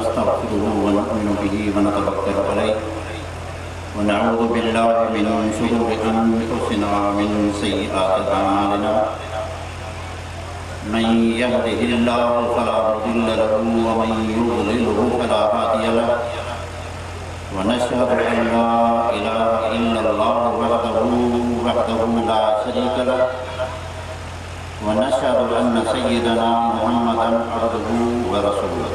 ونستغفره ونؤمن به ونتوكل عليه ونعوذ بالله من شرور أنفسنا ومن سيئات أعمالنا من يهده الله فلا مضل له ومن يضلله فلا هادي له ونشهد أن لا إله إلا الله وحده لا شريك له ونشهد أن سيدنا محمدا عبده ورسوله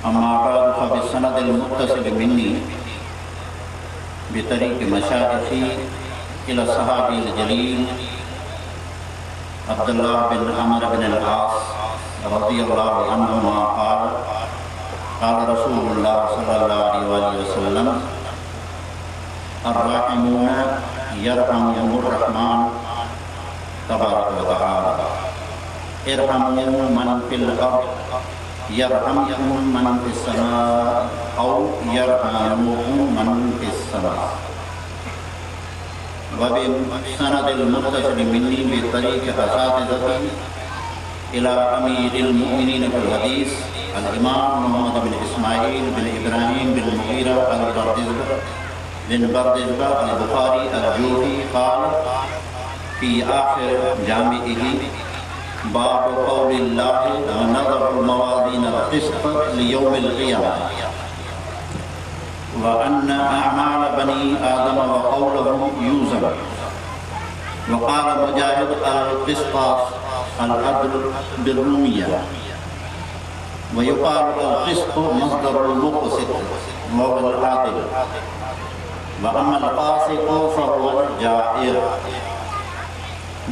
أما بعد فبالسند المتصل مني بطريق مشايخي إلى الصحابي الجليل عبد الله بن عمرو بن العاص رضي الله عنهما قال قال رسول الله صلى الله عليه وسلم الراحمون يرحمهم الرحمن تبارك وتعالى ارحموا من في الأرض يرحمكم من في السماء أو يرحمكم من في السماء وبسند المتصل مني بطريق أساتذتي إلى أمير المؤمنين في الحديث الإمام محمد بن إسماعيل بن إبراهيم بن المغيرة بن بردزبة البخاري الجوفي قال في آخر جامعه باب قول الله ونضع الموازين القسط ليوم القيامة وأن أعمال بني آدم وقولهم يوزن وقال مجاهد القسطاس العدل بالرومية ويقال القسط مصدر المقسط وهو العادل وأما القاسط فهو الجائر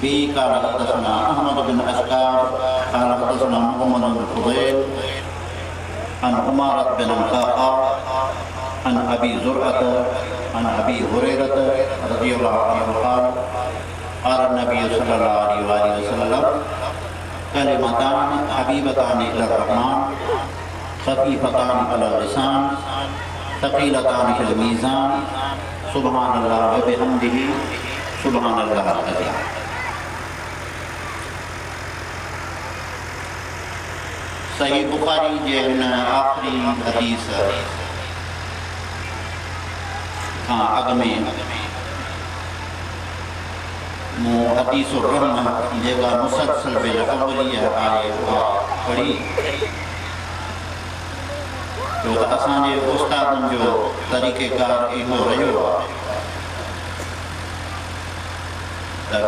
به قال حدثنا أحمد بن أشكار قال حدثنا محمد بن فضيل عن عمارة بن الخطاب عن أبي زرعة عن أبي هريرة رضي الله عنه قال قال النبي صلى الله عليه وسلم كلمتان حبيبتان إلى الرحمن خفيفتان على اللسان ثقيلتان في الميزان سبحان الله وبحمده سبحان الله العظيم. صحیح بخاری جے آخری حدیث کھاں اگ میں مو حدیث الرحمہ جیگا مسلسل بالاولیہ آئے پڑھی جو اساں جے استادن جو طریقہ کار اہو رہیو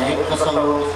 100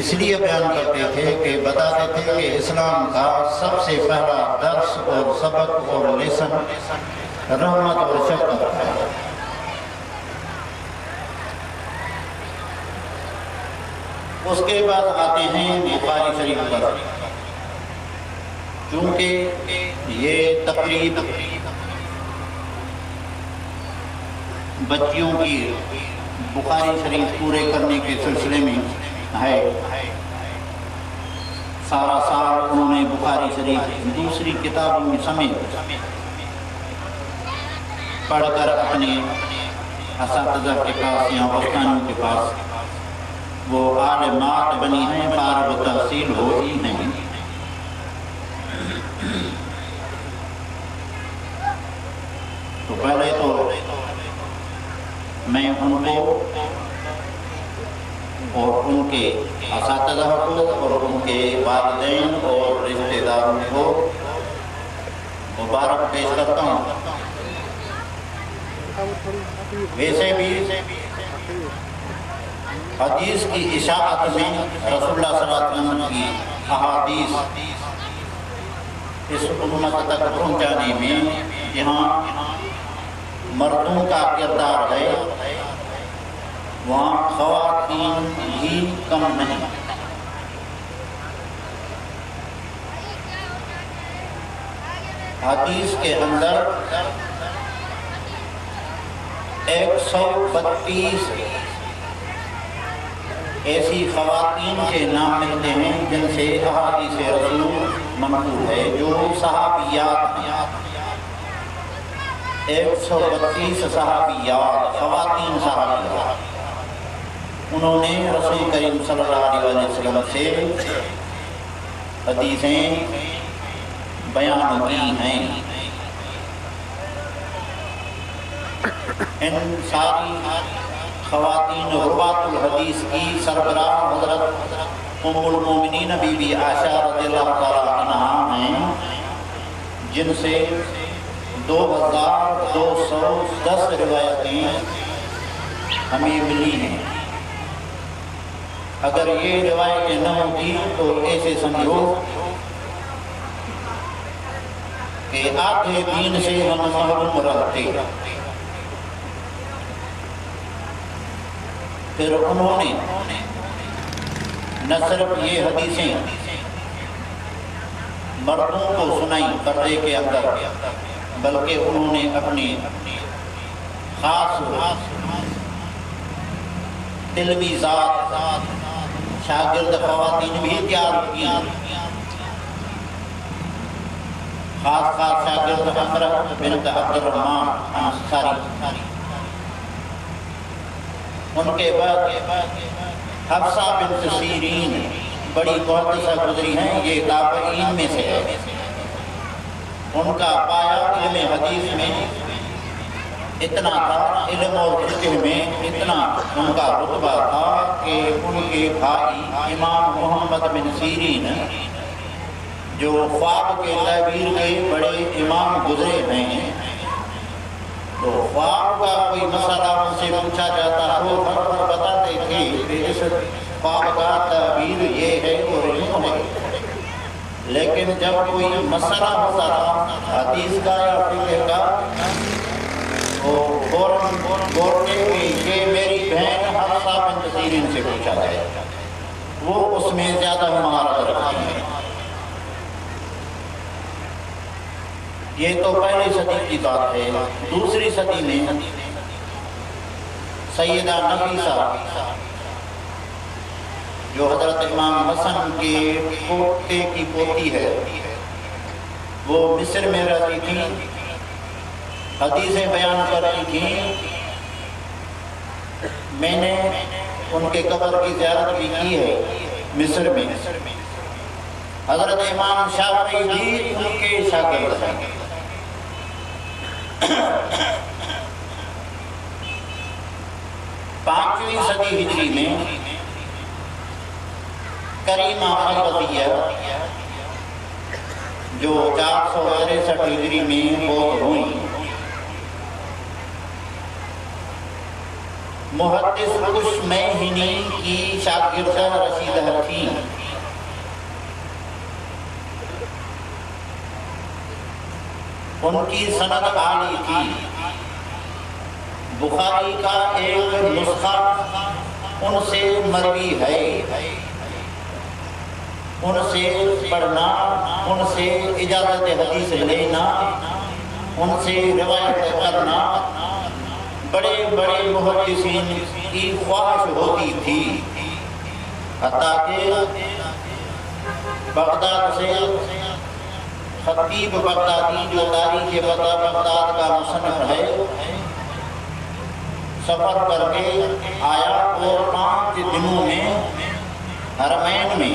اس لیے بیان کرتے تھے کہ بتاتے تھے کہ اسلام کا سب سے پہلا درس اور سبق اور لیسن رحمت اور شفقت ہے۔ اس کے بعد آتے ہیں بخاری شریف پر، چونکہ یہ تقریب بچیوں کی بخاری شریف پورے کرنے کے سلسلے میں ہے۔ سارا سال انہوں نے بخاری شریف دوسری کتابوں میں سمیت پڑھ کر اپنے اساتذہ کے پاس یا استادوں کے پاس وہ عالمات بنی ہیں، فارغ التحصیل ہوئی ہیں۔ تو پہلے تو میں ان کو اور ان کے اساتذہ کو اور ان کے والدین اور رشتہ داروں کو مبارک پیش کرتا ہوں۔ ویسے بھی حدیث کی اشاعت میں رسول اللہ صلی اللہ علیہ وسلم کی احادیث اس امت تک پہنچانے میں جہاں مردوں کا کردار ہے وہاں خواتین بھی کم نہیں۔ حدیث کے اندر 132 ایسی خواتین کے نام ملتے ہیں جن سے احادیث رسول منقول ہے، جو صحابیات ہیں۔ 132 صحابیات، خواتین صحابیات، انہوں نے رسول کریم صلی اللہ علیہ وسلم سے حدیثیں بیان کی ہیں۔ ان ساری خواتین روات الحدیث کی سربراہ حضرت ام المومنین بی بی عائشہ رضی اللہ تعالیٰ عنہا ہیں، جن سے 2210 روایتیں ہمیں ملی ہیں۔ اگر یہ روایتیں نہ ہوتی تو ایسے سمجھو کہ آدھے دین سے ہم محروم رہتے۔ پھر انہوں نے نہ صرف یہ حدیثیں مردوں کو سنائی پردے کے اندر، بلکہ انہوں نے اپنی خاص تلمیذات شاگرد خواتین بھی تیار کی، خاص شاگرد امرہ بنت عبد الرحمن انصاری۔ ان کے بعد حفصہ بنت سیرین بڑی محدثہ گزری ہیں، یہ تابعین میں سے ہے۔ ان کا پایا علم حدیث میں اتنا تھا، علم اور فقہ میں اتنا ان کا رتبہ تھا کہ ان کے بھائی امام محمد بن سیرین جو خواب کے تعبیر کے بڑے امام گزرے ہیں، تو خواب کا کوئی مسئلہ ان سے پوچھا جاتا تو ہر بتاتے تھے کہ اس خواب کا تعبیر یہ ہے اور یوں ہے، لیکن جب کوئی مسئلہ ہوتا تھا حدیث کا یا فقہ کا تو بولتے کہ یہ میری بہن حفصہ بنت سیرین سے پوچھا جائے، وہ اس میں زیادہ مہارت رکھتی ہیں۔ یہ تو پہلی صدی کی بات ہے۔ دوسری صدی میں سیدہ نفیسہ جو حضرت امام حسن کے پوتے کی پوتی ہے، وہ مصر میں رہتی تھی، حدیثیں بیان کرتی تھیں۔ میں نے ان کے قبر کی زیارت بھی کی ہے مصر میں۔ حضرت امام شافعی بھی ان کے شاگرد ہیں۔ 5ویں صدی ہجری میں کریمہ البتیہ جو 463 ہجری میں فوت ہوئی، محدث کشمیہنی کی شاگردہ رشیدہ تھی. ان کی سند عالی تھی. بخاری کا ایک نسخہ ان سے مروی ہے. ان سے پڑھنا، ان سے اجازت حدیث لینا، ان سے روایت کرنا بڑے بڑے محدثین کی خواہش ہوتی تھی. حتیٰ کہ بغداد سے خطیب بغدادی جو تاریخ بغداد کا مصنف ہے، سفر کر کے آیا اور 5 دنوں میں حرمین میں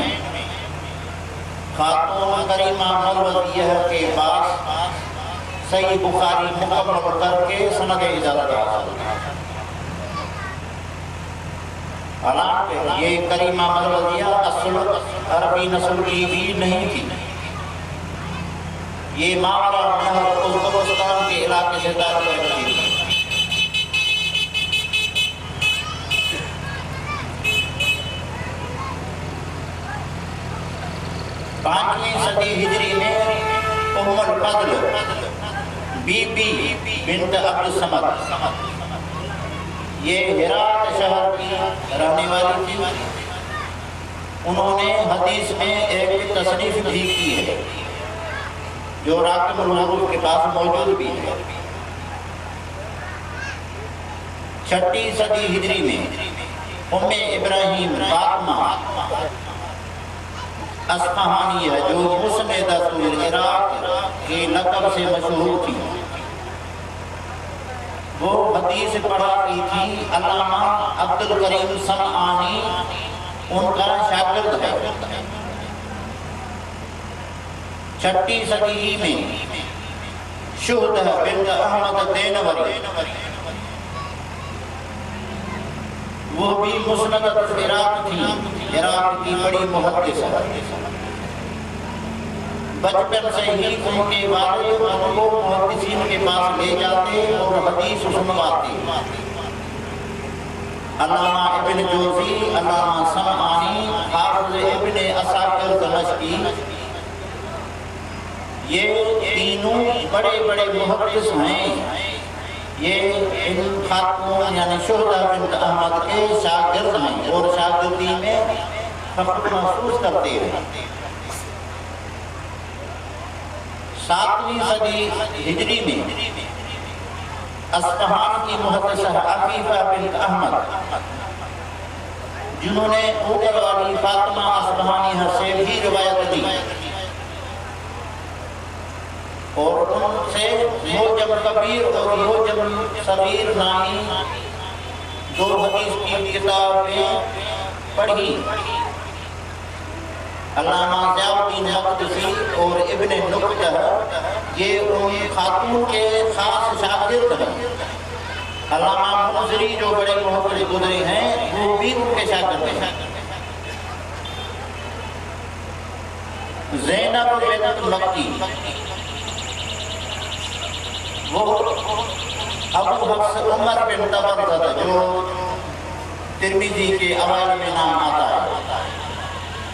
خاتون کریمہ مروزیہ کے پاس صحیح بخاری مکمل کر کے سند اجازت حاصل. حالانکہ یہ کریمہ مروزیہ اصل عربی نسل کی بھی نہیں تھی. یہ معاملہ ازبکستان کے علاقے سے تعلق رکھتی ہے. 5ویں صدی ہجری میں ام الفضل بی بی بنت عبد الصمد یہ ہرات شہر کی رہنے والی تھی. انہوں نے حدیث میں ایک تصنیف بھی کی ہے جو راکب الحروف کے پاس موجود بھی ہے. 6 صدی ہجری میں ام ابراہیم فاطمہ اصفہانی ہے جو مسندہ العراق کے لقب سے مشہور تھی. وہ حدیث پڑھاتی تھی. علامہ عبد الکریم سمعانی ان کا شاگرد ہے. 6 صدی میں شہدہ بنت احمد دینوری وہ بھی مسندہ العراق تھی. عراق کی بڑی محدث ہے. بچپن سے ہی ان کے والد ان کو محدثین کے پاس لے جاتے اور حدیث سنواتے. علامہ ابن جوزی، علامہ سمعانی، حافظ ابن عساکر دمشقی، یہ تینوں بڑے بڑے محدث ہیں. یہ ان خاتون یعنی شہدہ بنت احمد کے شاگرد ہیں اور شاگردی میں فخر محسوس کرتے ہیں. 7ویں صدی ہجری میں اصفہان کی محدثہ عفیفہ بنت احمد جنہوں نے اوپر والی فاطمہ اصفہانی سے بھی روایت دی اور ان سے موجم کبیر اور موجم صغیر نامی 2 حدیث کی کتابیں پڑھی. علامہ ضیاء الدین مقدسی اور ابن نکتہ یہ ان خاتون کے خاص شاگرد ہیں. علامہ منذری جو بڑے محدث گزرے ہیں وہ بھی ان کے شاگرد ہیں. زینب بنت مکی وہ ابو حفص عمر بن طبرزہ جو ترمذی کے اوائل میں نام آتا ہے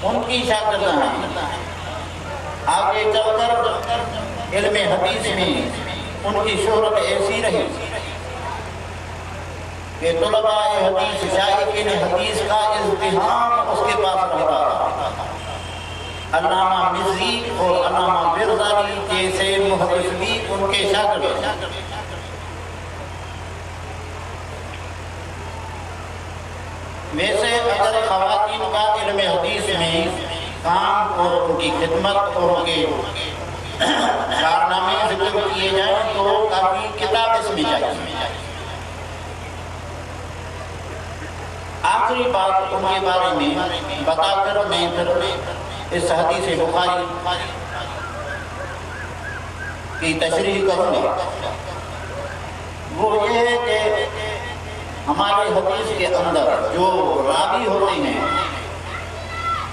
ان کی شاگردہ ہیں. آگے چل کر علم حدیث میں ان کی شہرت ایسی رہی کہ طلباء حدیث شائقین حدیث کا ازدحام اس کے پاس رہتا تھا. علامہ مزی اور علامہ برزالی جیسے محدث بھی ان کے شاگرد ہیں. ویسے اگر خواتین کا علم حدیث میں کام اور ان کی خدمت اور ان کے کارنامے ذکر کیے جائیں تو کافی کتاب اس میں چاہیے. آخری بات ان کے بارے میں بتا کر میں پھر اس حدیث بخاری کی تشریح کروں گا. وہ یہ ہے کہ ہمارے حدیث کے اندر جو راوی ہوتے ہیں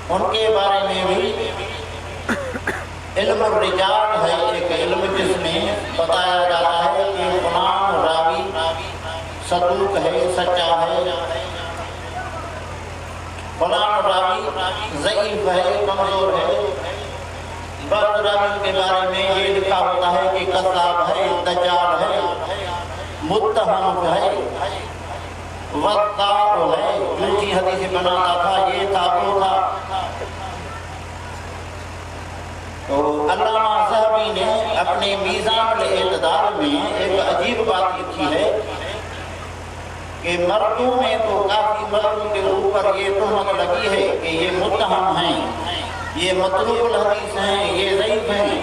ان کے بارے میں بھی علم الرجال ہے. ایک علم جس میں بتایا جاتا ہے کہ فلاں راوی صدوق ہے، سچا ہے، ضعیف ہے، کمزور ہے۔ بعض راویوں کے بارے میں یہ لکھا ہوتا ہے کہ کذاب ہے، دجال ہے، متہم ہے، وضاع ہے، جھوٹی حدیث بناتا تھا، یہ تھا وہ تھا۔ تو علامہ ذہبی نے اپنے میزان الاعتدال میں ایک عجیب بات لکھی ہے کہ مردوں میں تو کافی مردوں کے اوپر یہ تہمت لگی ہے کہ یہ متہم ہیں، یہ متروک الحدیث ہیں، یہ ضعیف ہیں،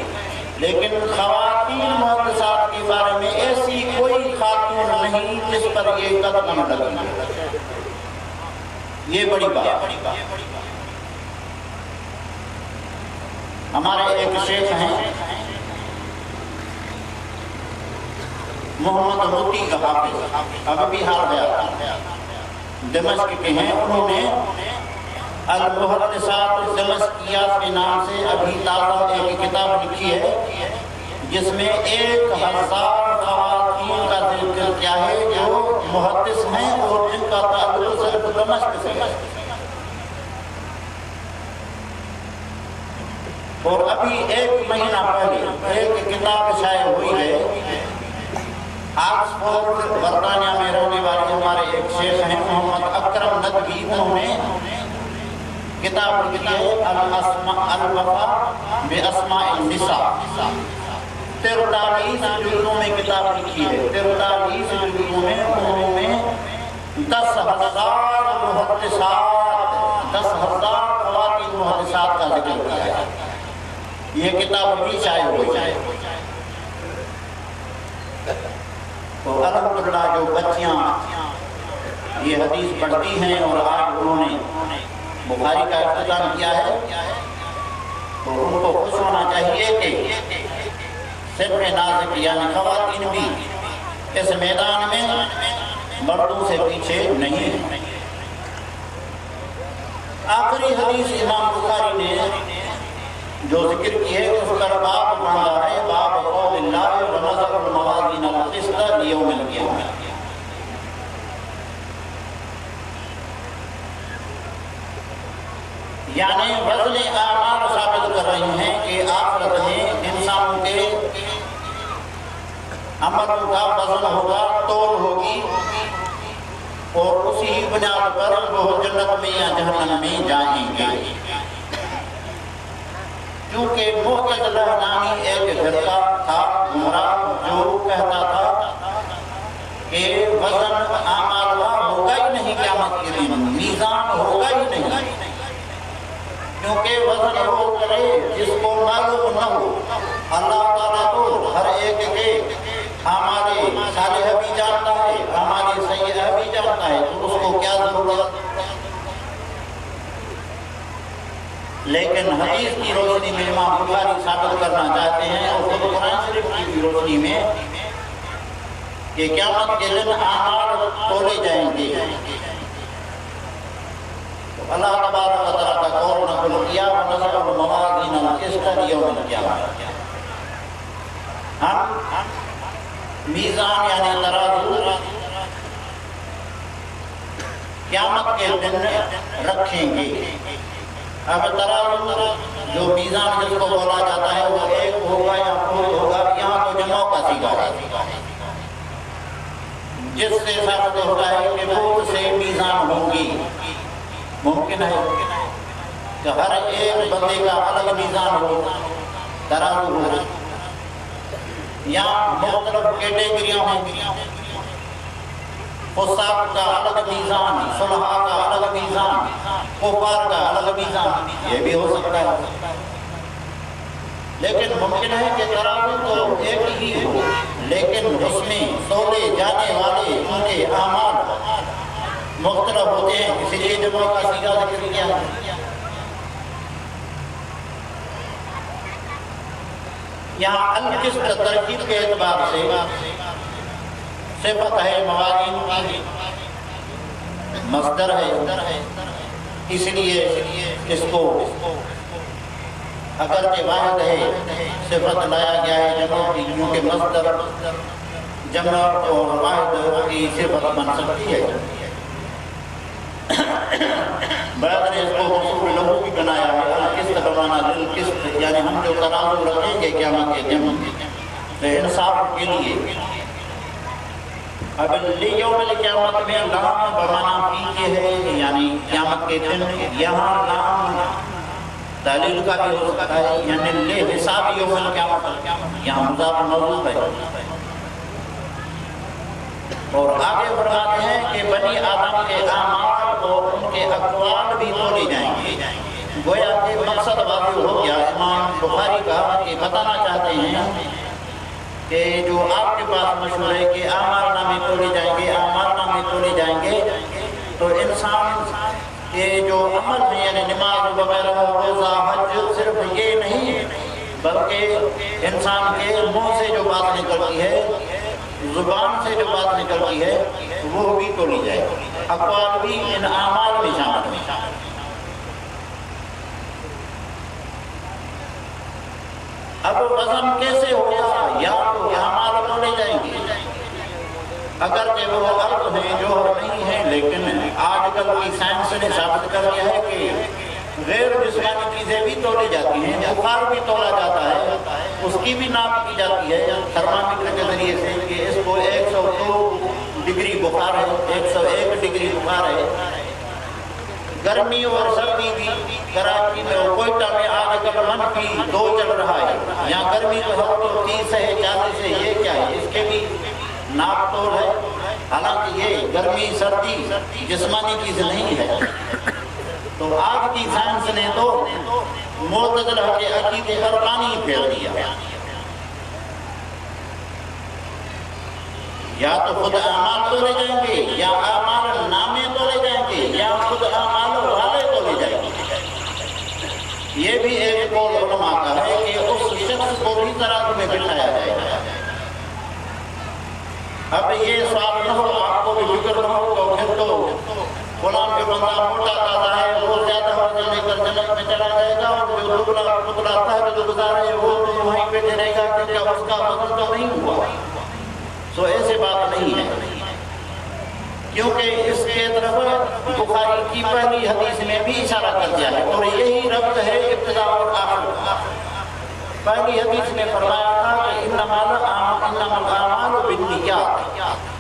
لیکن خواتین محدثات کے بارے میں ایسی کوئی خاتون نہیں جس پر یہ قدم لگی۔ یہ بڑی بات۔ ہمارے ایک شیخ ہیں محمد موتی کا حافظ، اب بھی حال گیا، دمشق کے ہیں، انہوں نے المحدثات دمشقیات کے نام سے ابھی تازہ ایک کتاب لکھی ہے جس میں 1000 خواتین کا ذکر کیا ہے جو محدث ہیں اور جن کا تعلق صرف دمشق سے ہے۔ اور ابھی 1 مہینہ پہلے ایک کتاب شائع ہوئی ہے، آکسفورڈ برطانیہ میں رہنے والے ہمارے ایک شیخ ہیں محمد اکرم ندوی، انہوں نے کتاب لکھی ہے الوفا باسماء النساء۔ 43 جلدوں میں کتاب لکھی ہے، 43 جلدوں میں انہوں نے 10,000 محدثات، 10,000 خواتین محدثات کا ذکر کیا ہے۔ یہ کتاب بھی شائع ہوئی ہے۔ تو الحمدللہ جو بچیاں یہ حدیث پڑھتی ہیں اور آج انہوں نے بخاری کا افتتاح کیا ہے تو ان کو خوش ہونا چاہیے کہ صرف نازک یعنی خواتین بھی اس میدان میں مردوں سے پیچھے نہیں ہیں۔ آخری حدیث امام بخاری نے جو ذکر کی ہے اس پر باب باندھا ہے، باب قول اللہ ونضع الموازین القسط لیوم القیامہ۔ یعنی وزن اعمال ثابت کر رہی ہیں کہ آخرت میں انسانوں کے عملوں کا وزن ہوگا، تول ہوگی، اور اسی بنیاد پر وہ جنت میں یا جہنم میں جائیں گے۔ کیونکہ معتزلہ نامی ایک فرقہ تھا گمراہ جو کہتا تھا کہ وزن اعمال کا ہوگا ہی نہیں قیامت کے دن، میزان ہوگا ہی نہیں، کیونکہ وزن وہ کرے جس کو معلوم نہ ہو۔ اللہ تعالیٰ تو ہر ایک کے ہمارے صالح بھی جانتا ہے، ہمارے سیئہ بھی جانتا ہے، تو اس کو کیا ضرورت؟ لیکن حدیث کی روشنی میں امام بخاری ثابت کرنا چاہتے ہیں اور خود قرآن شریف کی بھی روشنی میں کہ قیامت کے دن اعمال تولے جائیں گے۔ اللہ تبارک و تعالیٰ کا قول نقل کیا ونضع الموازین القسط لیوم القیامہ۔ ہم میزان یعنی ترازو قیامت کے دن رکھیں گے۔ اب ترازو جو میزان جس کو بولا جاتا ہے وہ ایک ہوگا یا خود ہوگا، یہاں تو جمع کا سیگا ہے، جس سے ثابت ہوتا ہے کہ بہت سے میزان ہوں گی۔ ممکن ہے کہ ہر ایک بندے کا الگ میزان ہو، ترازو ہو، یا مختلف کیٹیگریاں ہوں، فساق کا الگ میزان، صلحاء کا الگ میزان، کفار کا الگ میزان، یہ بھی ہو سکتا ہے۔ لیکن ممکن ہے کہ ترازو تو ایک ہی ہو، لیکن اس میں تولے جانے والے ان کے اعمال مختلف ہوتے ہیں، اس لیے جمع کا سیگا ذکر کیا۔ یہاں القسط ترکیب کے اعتبار سے صفت ہے، موازین کی مصدر ہے، اس لیے اس کو اگرچہ واحد ہے صفت لایا گیا ہے جمع کی، کیونکہ مصدر جمع اور واحد کی صفت بن سکتی ہے۔ بعض نے اس کو موصول لہو بھی بنایا ہے، القسط بمانا للقسط، یعنی ہم جو ترازو رکھیں گے قیامت کے دن تو انصاف کے لیے. اب یوم القیامت میں لام بمانا پیچھے ہے، یعنی قیامت کے دن. یہاں لام دلیل کا بھی ہو سکتا ہے، یعنی لے حساب یوم القیامت، یہاں مضاف موصوف ہے. اور آگے فرماتے ہیں کہ بنی آدم کے اعمال اور ان کے اقوال بھی تولے جائیں گے. گویا کہ مقصد واضح ہو گیا. امام بخاری کا کہ بتانا چاہتے ہیں کہ جو آپ کے پاس مشہور ہے کہ اعمال نامے تولے جائیں گے، اعمال نامے تولے جائیں گے، تو انسان کے جو عمل ہیں یعنی نماز وغیرہ، روزہ، حج، صرف یہ نہیں بلکہ انسان کے منہ سے جو بات نکلتی ہے، زبان سے جو بات نکلتی ہے، وہ بھی تولی جائے. اقوال بھی ان اعمال میں شامل ہیں. اب وزن کیسے ہوگا؟ یا تو اعمال تولے جائیں گے، اگرچہ وہ عرب ہیں جو نہیں ہیں، لیکن آج کل کی سائنس نے ثابت کر دیا ہے کہ غیر جسمانی چیزیں بھی تولی جاتی ہیں. بخار بھی تولا جاتا ہے، اس کی بھی ناپ کی جاتی ہے تھرمامیٹر کے ذریعے سے کہ اس کو 102 ڈگری بخار ہے، 101 ڈگری بخار ہے. گرمی اور سردی بھی کراچی میں اور کوئٹہ میں آج کل -2 چل رہا ہے. یہاں گرمی تو ہے تو 30 ہے، 40 ہے، یہ کیا ہے؟ اس کے بھی ناپ تول ہے. حالانکہ یہ گرمی سردی جسمانی چیز نہیں ہے. تو آج کی سائنس نے تو معتدلہ کے عقیدے پر پانی پھیر دیا. یا تو خود اعمال تولے جائیں گے، یا اعمال نامے تولے جائیں گے، یا خود اعمال والے تولے جائیں گے. یہ بھی ایک قول علماء کا ہے کہ اس شخص کو بھی ترازو میں بٹھایا جائے گا. اب یہ سوال نہ ہو، آپ کو بھی فکر نہ ہو تو پھر تو غلام جو بندہ موٹا تازہ ہے وہ زیادہ وزن لے کر جنت میں چلا جائے گا، اور جو دبلا تھا گزار ہے وہ تو وہیں پہ رہے گا کیونکہ اس کا وزن تو نہیں ہوا. تو ایسے بات نہیں ہے، کیونکہ اس کے طرف بخاری کی پہلی حدیث میں بھی اشارہ کر دیا ہے، اور یہی ربط ہے ابتدا اور آخر. پہلی حدیث میں فرمایا تھا کہ انما الاعمال بالنیات،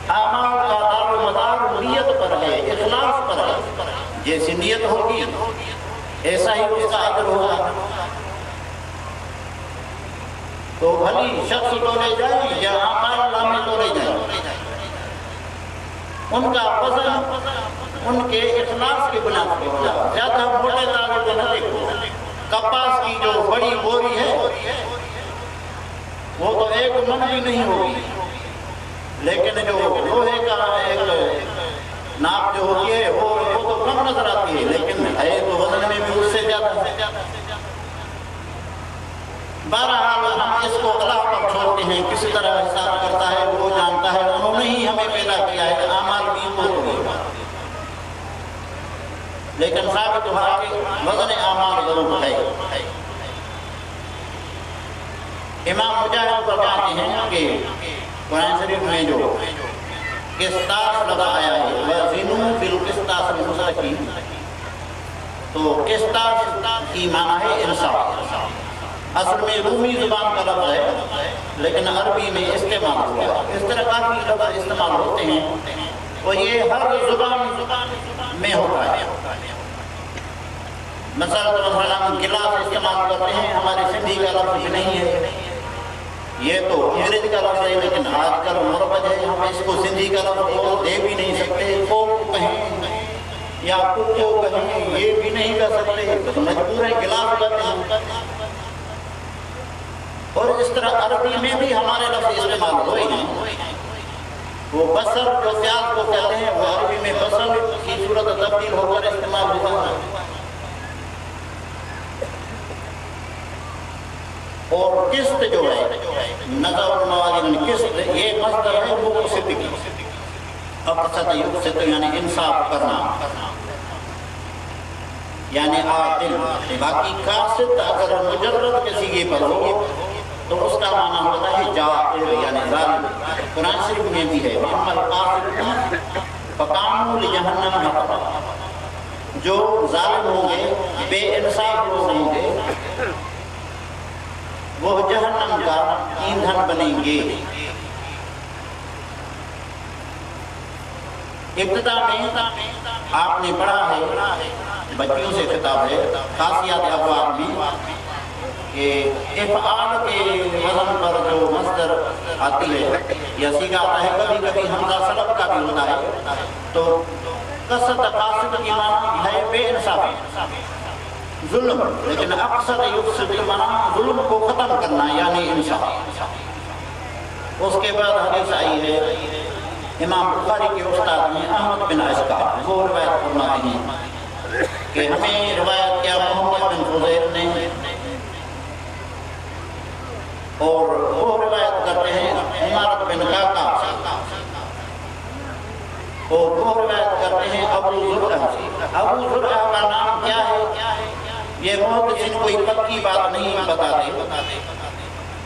اعمال کا دار و مدار نیت پر ہے، اخلاص پر ہے. جیسی نیت ہوگی ایسا ہی اس کا اجر ہوگا. تو بھلی شخص تولے جائیں یا اعمال نامے تولے جائیں، ان کا وزن ان کے اخلاص کی بنا پر ہوگا. زیادہ موٹے تازے کو نہ دیکھو. کپاس کی جو بڑی بوری ہے وہ تو 1 من بھی نہیں ہوگی، لیکن جو لوہے کا ایک ناپ جو ہوتی ہے وہ تو کم نظر آتی ہے، لیکن ہے تو وزن میں بھی اس سے زیادہ ہے. بہرحال ہم اس کو اللہ پر چھوڑتے ہیں، کس طرح حساب کرتا ہے وہ جانتا ہے. انہوں نے ہی ہمیں پیدا کیا ہے، اعمال بھی وہ ہوگا، لیکن ثابت ہوا کہ وزن اعمال ضرور ہے. امام مجاہد فرماتے ہیں کہ قرآن شریف میں جو قسطاس لفظ آیا ہے وَزِنُوا بِالْقِسْطَاسِ الْمُسْتَقِيمِ، تو قسطاس کی معنی ہے انصاف. اصل میں رومی زبان کا لفظ ہے لیکن عربی میں استعمال ہوا. اس طرح کافی لفظ استعمال ہوتے ہیں، تو یہ ہر زبان میں ہوتا ہے. مثلا ہم گلاس استعمال کرتے ہیں، ہمارے سندھی کا لفظ نہیں ہے، یہ تو انگریزی کا لفظ ہے، لیکن آج کل مربج ہے، ہم اس کو سندھی کا لفظ دے بھی نہیں سکتے. کوک کہیں یا ککو کہیں یہ بھی نہیں کر سکتے، تو مجبور ہے گلاس کرتے ہیں. اور اس طرح عربی میں بھی ہمارے لفظ استعمال ہوئے ہیں. وہ بصر جو پیاز کو کہتے ہیں وہ عربی میں بصر کی صورت تبدیل ہو کر استعمال ہوا ہے. اور قسط جو ہے نظر الموازن قسط، یہ مصدر ہے مقصد کی. اقصد یقصد یعنی انصاف کرنا، یعنی عادل. باقی قاصد اگر مجرد کے صیغے پر ہو تو اس کا معنی ہوتا ہے جائر یعنی ظالم. قرآن شریف میں بھی ہے وَأَمَّا الْقَاسِطُونَ فَكَانُوا لِجَهَنَّمَ حَطَبًا، جو ظالم ہوں گے، بے انصاف لوگ ہوں گے، وہ جہنم کا ایندھن بنیں گے۔ ابتدا میں آپ نے پڑھا ہے، بچیوں سے خطاب ہے، خاصیات ابواب میں، کہ افعال کے وزن پر جو مصدر آتی ہے یا سیغہ آتا ہے، کبھی کبھی حمزہ سلب کا بھی ہوتا ہے، تو قصد قاصد کی معنی ہے بے انصافی، ظلم، لیکن اقصد یقصد کی معنی ظلم کو ختم کرنا یعنی انصاف۔ اس کے بعد حدیث آئی ہے، امام بخاری کے استاد میں احمد بن عسکر وہ روایت فرماتے ہیں کہ ہمیں روایت کیا محمد بن فضیل نے، اور وہ روایت کرتے ہیں عمارت بن کاکا، اور وہ روایت کرتے ہیں ابو زرعہ سے۔ ابو زرعہ کا نام کیا ہے یہ محدثین کوئی پکی بات نہیں بتاتے،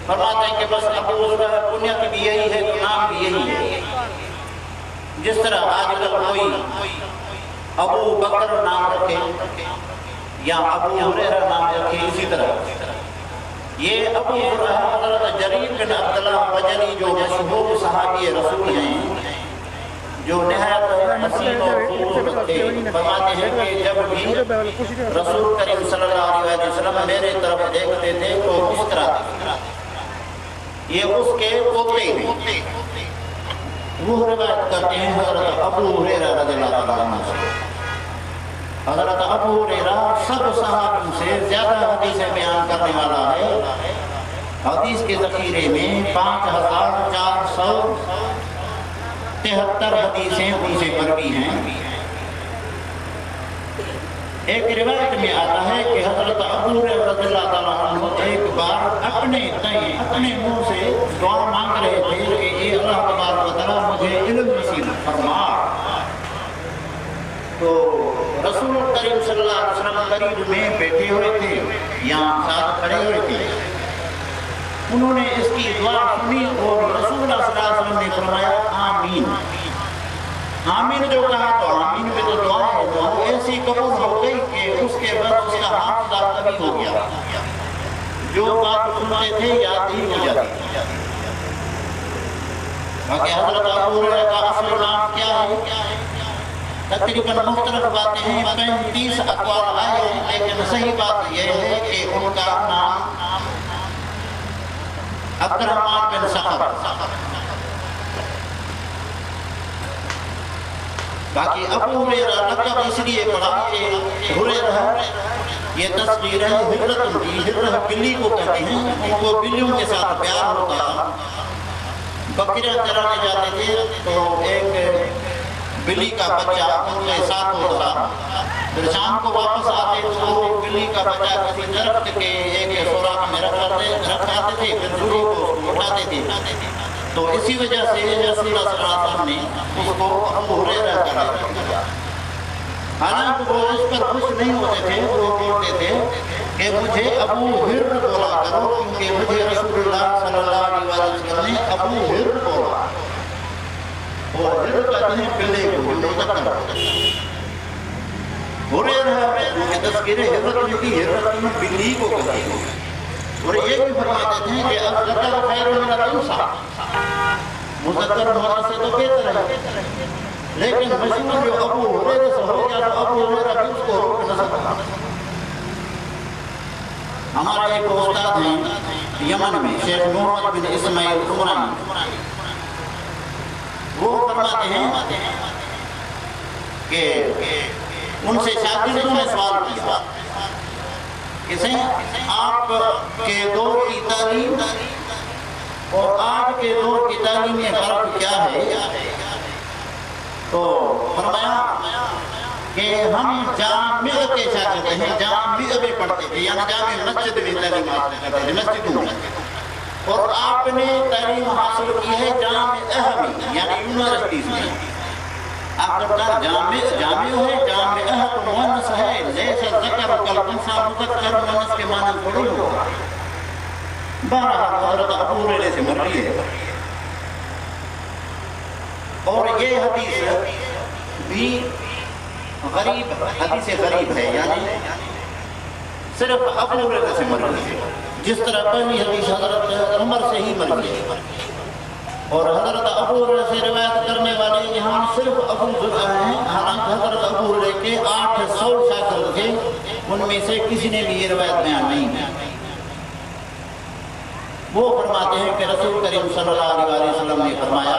فرماتے ہیں کہ بس ابو زرعہ کنیت بھی یہی ہے تو نام بھی یہی ہے۔ جس طرح آج کل کوئی ابو بکر نام رکھے یا ابو ہریرہ نام رکھے، اسی طرح یہ ابو زرعہ حضرت جریر بن عبداللہ بجلی جو مشہور صحابی رسول ہیں، جو نہایت حسین اور خوبصورت تھے، فرماتے ہیں کہ جب بھی رسول کریم صلی اللہ علیہ وسلم میرے طرف دیکھتے تھے تو مسکراتے، یہ اس کے پوتے ہیں۔ وہ روایت کرتے ہیں حضرت ابو ہریرہ رضی اللہ عنہ سے۔ حضرت ابو ہریرہ سب صحابیوں سے زیادہ حدیثیں بیان کرنے والا ہے، حدیث کے ذخیرے میں 5473 حدیثیں ان سے مروی ہیں۔ ایک روایت میں آتا ہے کہ حضرت ابو ہریرہ رضی اللہ عنہ ایک بار اپنے منہ سے دعا مانگ رہے تھے کہ اے اللہ تبارک و تعالیٰ مجھے علم نصیب فرما، تو رسول کریم صلی اللہ علیہ وسلم قریب میں بیٹھے ہوئے تھے یا ساتھ کھڑے ہوئے تھے، انہوں نے اس کی دعا سنی اور رسول اللہ صلی اللہ علیہ وسلم نے فرمایا آمین۔ آمین جو کہا تو آمین میں تو دعا ہے، وہ ایسی قبول ہو گئی کہ اس کے بعد اس کا حافظہ کبھی ہو گیا، جو بات سنتے تھے یاد ہی ہو جاتی۔ باقی حضرت ابو ہریرہ کا اصل نام کیا ہے؟ تقریباً مختلف باتیں ہیں، 35 اقوال آئے ہیں، لیکن صحیح بات یہ ہے کہ ان کا نام عبد الرحمن بن صخر۔ باقی ابو ہریرہ لقب اس لیے پڑھا کہ ہریرہ یہ تصویر ہے ہجرت کی، ہجرت بلی کو کہتے ہیں، ان کو بلیوں کے ساتھ پیار ہوتا، بکریاں چرانے جاتے تھے تو ایک بلی کا بچہ ان کے ساتھ ہوتا، پھر شام کو واپس آتے تو وہ بلی کا بچہ کسی درخت کے ایک سوراخ میں رکھاتے تھے، پھر ضرور کو اٹھاتے تھے، تو اسی وجہ سے رسول اللہ صلی اللہ علیہ وسلم نے اس کو ابو ہریرہ کا لقب دیا۔ حالانکہ وہ اس پر خوش نہیں ہوتے تھے، وہ بولتے تھے کہ مجھے ابو ہر بولا کرو، کیونکہ مجھے رسول اللہ صلی اللہ علیہ وسلم نے ابو ہر بولا، اور ہر کہتے ہیں بلے کو، مذکر ہریرہ کیونکہ تذکیر ہرت کی، ہرت میں بلی کو کہتے ہیں، اور یہ بھی فرماتے تھے کہ الذکر خیر من الانثی، مذکر ہونے سے تو بہتر ہے، لیکن مشہور جو ابو ہریرہ سے ہو گیا تو ابو ہریرہ بھی اس کو روک نہ سکتا۔ ہمارے ایک استاد ہیں یمن میں، شیخ محمد بن اسماعیل عمرانی، وہ فرماتے ہیں کہ ان سے شاگردوں نے سوال کیا کہ آپ کے دور کی تعلیم اور آج کے دور کی تعلیم میں فرق کیا ہے؟ تو فرمایا کہ ہم جامع کے شاگرد ہیں، جامع میں پڑھتے تھے، یعنی جامع مسجد میں تعلیم حاصل کرتے تھے، مسجدوں میں، اور آپ نے تعلیم حاصل کی ہے جامع اہم یعنی یونیورسٹیز میں۔ آپ کا جامع ہے، جامع اہم مؤنث ہے، لیس ذکر کالانثی، مذکر مؤنث کے معنی تھوڑی ہوگا۔ بہرحال حضرت ابو ہریرہ سے مروی ہے، اور یہ حدیث بھی غریب حدیث غریب ہے، یعنی صرف ابو ہریرہ سے مروی ہے، جس طرح پہلی حدیث حضرت عمر سے ہی مروی ہے، اور حضرت ابو ہریرہ سے روایت کرنے والے یہاں صرف ابو زرعہ ہیں، حالانکہ حضرت ابو ہریرہ کے 800 شاگرد تھے، ان میں سے کسی نے بھی یہ روایت بیان نہیں کی۔ وہ فرماتے ہیں کہ رسول کریم صلی اللہ علیہ وسلم نے فرمایا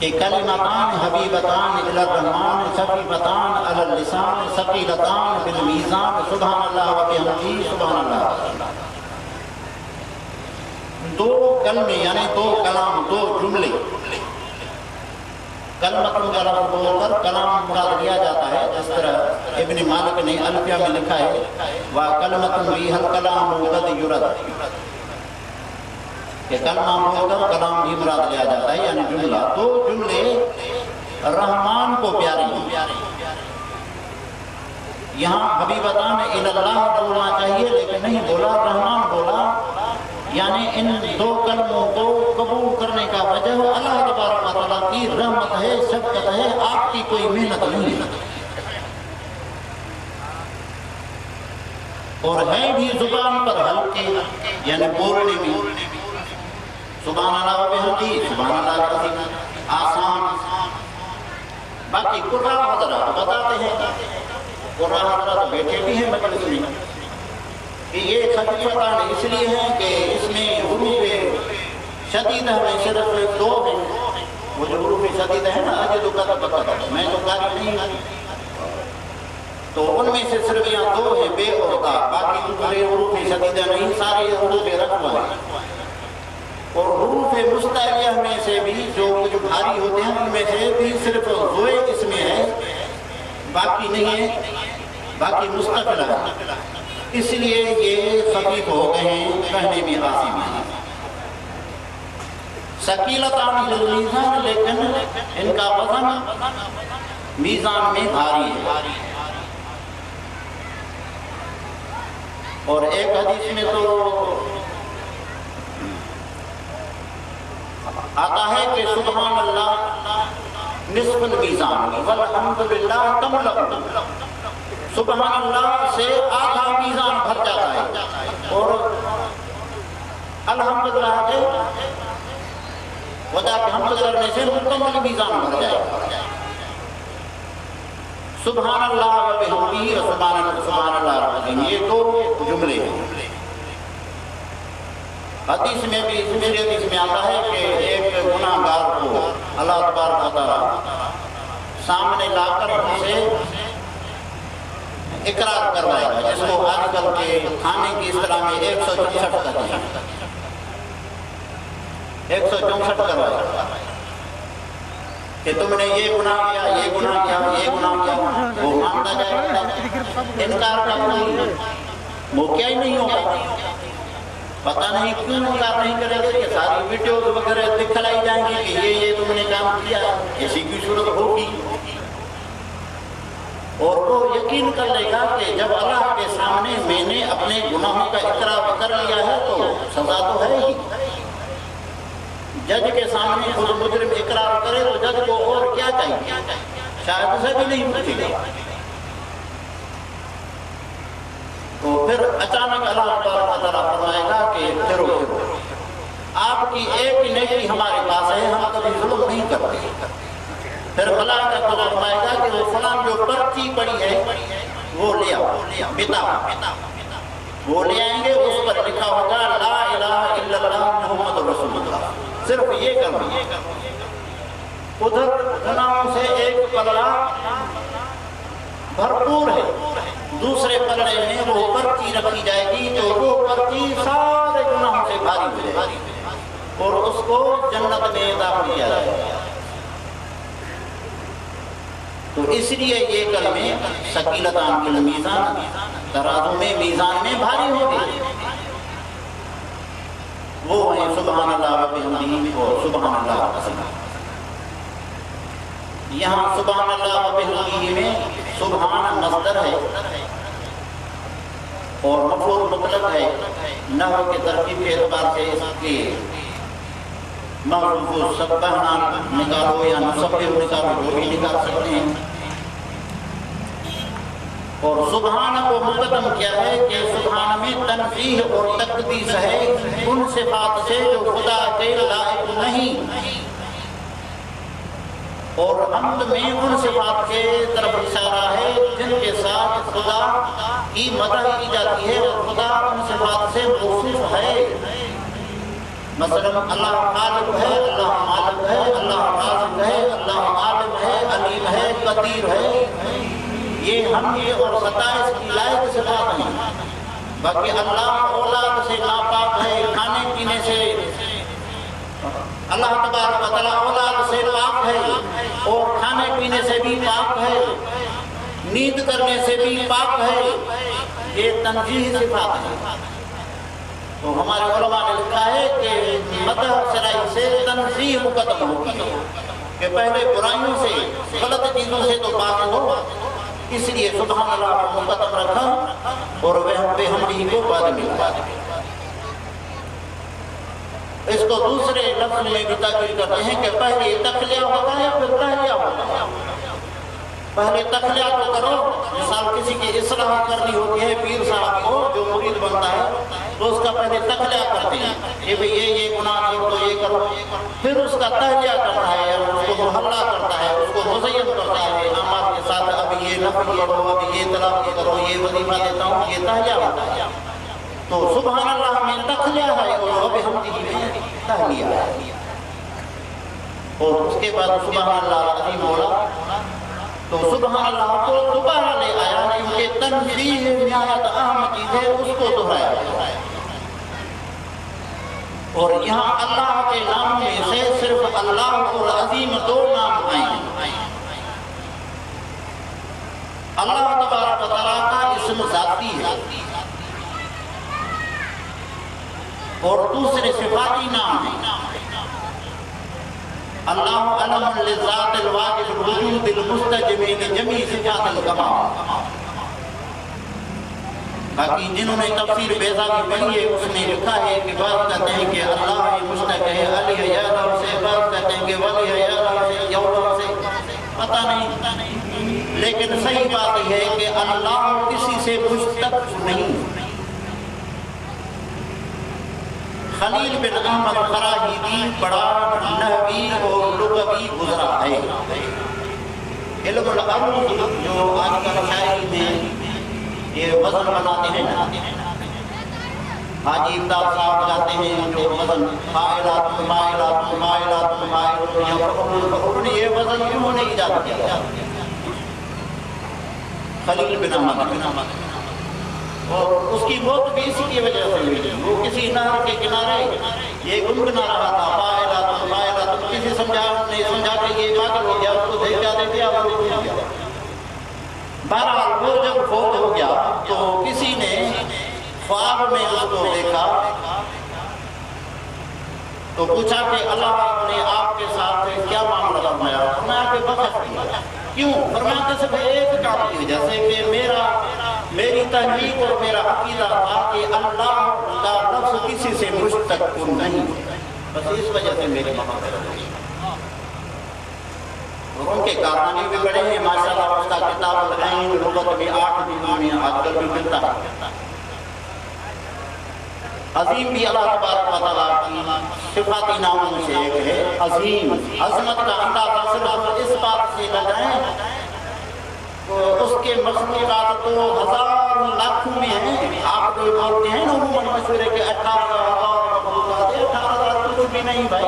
کہ کلمتان حبیبتان الی الرحمن خفیفتان علی اللسان ثقیلتان فی المیزان سبحان اللہ و بحمدہ سبحان اللہ۔ دو کلمے یعنی دو کلام، دو جملے، کلمتوں کا لفظ بول کر کلام مراد لیا جاتا ہے، جس طرح ابن مالک نے الفیہ میں لکھا ہے وَكَلْمَةٌ بِهَا الْكَلَامُ قَدْ يُرَدْ، کہ کلمہ بول کر کلام بھی مراد لیا جاتا ہے، یعنی جملہ۔ دو جملے رحمان کو پیارے ہیں، یہاں حبیبتان الی اللہ بولنا چاہیے لیکن نہیں بولا، رحمان بولا، یعنی ان دو کلموں کو قبول کرنے کا وجہ اللہ تبارک و تعالیٰ کی رحمت ہے، شفقت ہے، آپ کی کوئی محنت نہیں ہے، اور ہے بھی زبان پر ہلکے، یعنی بولنے میں سبحان اللہ و بحمدہ سبحان اللہ العظیم آسان۔ باقی قرآن حضرات بتاتے ہیں، قرآن حضرات بیٹھے بھی ہیں مجلس میں، کہ یہ خفیفتان اس لیے ہیں کہ اس میں حروف شدید ہمیں صرف دو ہیں، وہ جو حروف شدید ہیں نا اجد قطب قطب، میں تو قاری نہیں ہوں، تو ان میں سے صرف یہاں دو ہیں بے اور تا، باقی دوسرے حروف شدیدہ نہیں، سارے حروف رقم ہیں، اور حروف مستعلیہ میں سے بھی جو کچھ بھاری ہوتے ہیں ان میں سے بھی صرف زوئے اس میں ہے، باقی نہیں ہے، باقی مستقل ہے، اس لیے یہ خفیف ہو گئے ہیں، کہنے میں آسان ہیں۔ ثقیلتان فی المیزان، لیکن ان کا وزن میزان میں بھاری ہے، اور ایک حدیث میں تو آتا ہے کہ سبحان اللہ نصف المیزان والحمدللہ تملأ، سبحان اللہ سے آدھا میزان بھر جاتا ہے، اور الحمدللہ سے وجہ کہ حمد کرنے سے مکمل میزان بھر جائے۔ سبحان اللہ و بحمدہ سبحان اللہ العظیم، یہ دو جملے ہیں۔ حدیث میں بھی دوسری حدیث میں آتا ہے کہ ایک گناہ گار کو اللہ تبارک و تعالیٰ سامنے لا کر ان سے اقرار کروائے گا، جس کو آج کل کے کھانے کی اصطلاح میں 164 کہتے ہیں، 164 کروائے گا کہ تم نے یہ گناہ کیا، یہ گناہ کیا، یہ گناہ کیا، وہ مانتا جائے گا، انکار کا کوئی موقع ہی نہیں ہوگا۔ پتہ نہیں کیوں انکار نہیں کرے گا کہ ساری ویڈیوز وغیرہ دکھلائی جائیں گی کہ یہ تم نے کام کیا، ایسی کی صورت ہوگی، اور وہ یقین کر لے گا کہ جب اللہ کے سامنے میں نے اپنے گناہوں کا اقرار کر لیا ہے تو سزا تو ہے ہی۔ جج کے سامنے خود مجرم اقرار کرے تو جج کو اور کیا چاہیے، شاید اسے بھی نہیں پوچھے گا۔ تو پھر اچانک اللہ تعالیٰ فرمائے گا کہ پھرو آپ کی ایک نیکی ہمارے پاس ہے، ہم کبھی ظلم نہیں کرتے۔ پھر ملائکہ کو فرمائے گا کہ وہ فلان جو پرچی پڑی ہے وہ لے آؤ، بتا وہ لے آئیں گے، اس پر لکھا ہوگا لا الہ الا اللہ محمد رسول اللہ، صرف یہ کرنا۔ ادھر گناہوں سے ایک پلڑا بھرپور ہے، دوسرے پلڑے میں وہ پرچی رکھی جائے گی تو وہ پرچی سارے گناہوں سے بھاری ہو جائے گی اور اس کو جنت میں داخل کیا جائے گا۔ تو اس لیے یہ کلمے ثقیلتان فی المیزان، ترازو میں میزان میں بھاری ہوگی، وہ ہیں سبحان اللہ و بحمدہ اور سبحان اللہ العظیم۔ یہاں سبحان اللہ و بحمدہ میں سبحان مصدر ہے اور مفعول مطلق ہے، نحو کے ترکیب کے اعتبار سے اس کے محروف سبحان نکالو یا نسبح نکالو، وہ بھی نکال سکتے ہیں، اور سبحان کو مقدم کیا ہے کہ سبحان میں تنزیہ اور تقدیس ہے ان صفات سے جو خدا کے لائق نہیں، اور حمد میں ان صفات کے طرف اشارہ ہے جن کے ساتھ خدا کی مدح کی جاتی ہے اور خدا ان صفات سے موصوف ہے۔ مثلا اللہ خالق ہے، اللہ مالک ہے، اللہ رازق ہے، اللہ عالم ہے، علیم ہے، قدیر ہے، یہ حمد اور ستائش کی لائق صفات ہیں۔ باقی اللہ اولاد سے ناپاک ہے، کھانے پینے سے اللہ تبارک و تعالیٰ اولاد سے پاک ہے اور کھانے پینے سے بھی پاک ہے، نیند کرنے سے بھی پاک ہے، یہ تنزیہ صفات ہے۔ تو ہمارے علماء نے لکھا ہے کہ مدح شرعی سے تنزیہ مقدم ہوگی کہ پہلے برائیوں سے، غلط چیزوں سے تو پاک ہو، اس لیے سبحان اللہ کو مقدم رکھا اور بے حمدی کو بعد میں لگا دیا۔ اس کو دوسرے لفظ میں بھی تعبیر کرتے ہیں کہ پہلے تخلیہ ہوتا ہے پھر تہلیہ ہوتا ہے۔ پہلے تخلیہ تو کرو، مثال کسی کی اصلاح کرنی ہوتی ہے پیر صاحب کو جو مرید بنتا ہے تو اس کا پہلے تخلیہ کرتے ہیں کہ بھئی یہ گناہ چھوڑ دو، یہ کرو، پھر اس کا تہلیہ کرتا ہے، اس کو محلہ کرتا ہے، اس کو مزین کرتا ہے اعمال کے ساتھ، اب یہ نفل کرو، اب یہ تلاوت کرو، یہ وظیفہ دیتا ہوں، یہ تہلیہ ہوتا ہے۔ تو سبحان اللہ میں تخلیہ ہے اور بحمدہ میں تہلیہ ہے، اور اس کے بعد سبحان اللہ عظیم بولا تو سبحان اللہ کو دوبارہ لے آیا کیونکہ تنزیہ نہایت اہم چیز ہے، اس کو دہرایا ہے۔ اور یہاں اللہ کے نام میں سے صرف اللہ اور عظیم دو نام آئیں۔ اللہ تبارک و تعالیٰ کا اسم ذاتی ہے اور دوسرے صفاتی نام ہیں۔ اللہ علم للذات الواجب الوجود المستجب لجمیع صفات الکمال۔ باقی جنہوں نے تفسیر بیضاوی پڑھی ہے اس نے لکھا ہے کہ بعض کہتے ہیں کہ اللہ مشتق ہے علی یالہ سے، بعض کہتے ہیں کہ ولی یالہ سے، یولہ سے، پتہ نہیں، لیکن صحیح بات یہ ہے کہ اللہ کسی سے مشتق نہیں۔ خلیل بن احمد فراہیدی بڑا نحوی اور لغوی گزرا ہے۔ علم العروض جو آج کل شاعری میں یہ وزن بناتے ہیں، حاجی امداد صاحب جاتے ہیں جو وزن فاعلات مائلات مائلات مائلون، یہ وزن انہوں نے ایجاد کیا، خلیل بن احمد، اور اس کی موت بھی اسی کی وجہ سے ہوئی۔ وہ کسی نہر کے کنارے یہ گنگنا رہا تھا، فاعلات مائلات، کسی نہیں سمجھا کہ یہ پاگل ہو گیا، اس کو دیکھ کیا دیکھ دیا اور وہ ڈوب گیا۔ بہرحال وہ جب فوت ہو گیا تو کسی نے خواب میں اس کو دیکھا تو پوچھا کہ اللہ نے آپ کے ساتھ کیا معاملہ فرمایا؟ فرمایا کہ بخش دیا۔ کیوں؟ فرمایا کہ صرف ایک کام کی وجہ سے کہ میری تحقیق اور میرا عقیدہ تھا کہ اللہ کا لفظ کسی سے مشتق نہیں، بس اس وجہ سے میری محبت ہوئی۔ اور ان کے کارنامے بھی بڑے ہیں ماشاءاللہ، اس کا کتاب العین لغت میں 8 جلدوں میں آج کل بھی ملتا ہے۔ عظیم بھی اللہ تبارک و تعالیٰ کی صفاتی ناموں میں سے ایک ہے عظیم۔ عظمت کا اندازہ صرف اس بات سے لگائیں اس کے مخلوقات تو ہزار لاکھوں میں ہیں۔ آپ جو بولتے ہیں نا عموماً مشورے کے 18,000 مخلوقات ہیں، 18,000 کچھ بھی نہیں بھائی۔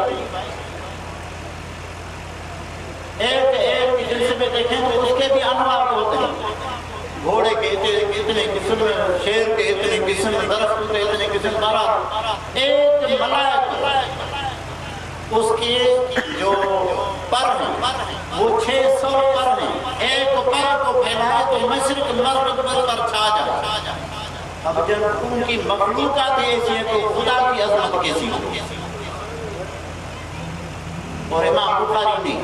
ایک جنس میں دیکھیں تو اس کے بھی انواع ہوتے ہیں، گھوڑے کے اتنے قسم، شیر کے اتنے قسم، درخت کے اتنے قسم، ایک ملائک اس کے جو پر ہیں وہ 600 پر ہیں، ایک پر کو پھیلائے تو مشرق مغرب پر چھا جائے۔ اب جب ان کی مخلوقات ایسی ہیں تو خدا کی عظمت کیسی ہوگی؟ اور امام بخاری نے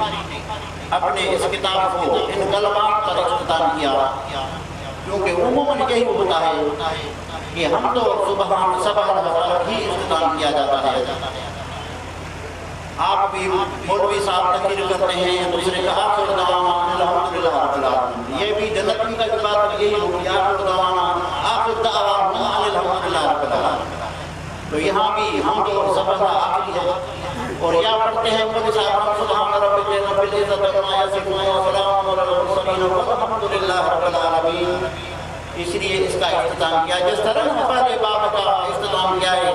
اپنے اس کتاب کو ان کلمات پر اختتام کیا کیونکہ عموماً یہی ہوتا ہے کہ ہم تو سبحان پر ہی اختتام کیا جاتا ہے۔ آپ بھی مولوی صاحب تقریر کرتے ہیں، دوسرے کا آخر دعوانا الحمدللہ الحمدللہ رب العالمین. یہ بھی جنت کی کا بات یہی ہوگی آخر دعوانا آخر دعوانا الحمدللہ رب العالمین. تو یہاں بھی حمد اور ثنا آخری ہے اور یا پڑھتے ہیں قل سبحان ربک رب العزت عما یصفون وسلام علی المرسلین والحمدللہ رب العالمین. اس لیے اس کا اختتام کیا جس طرح پہلے باب کا اختتام کیا ہے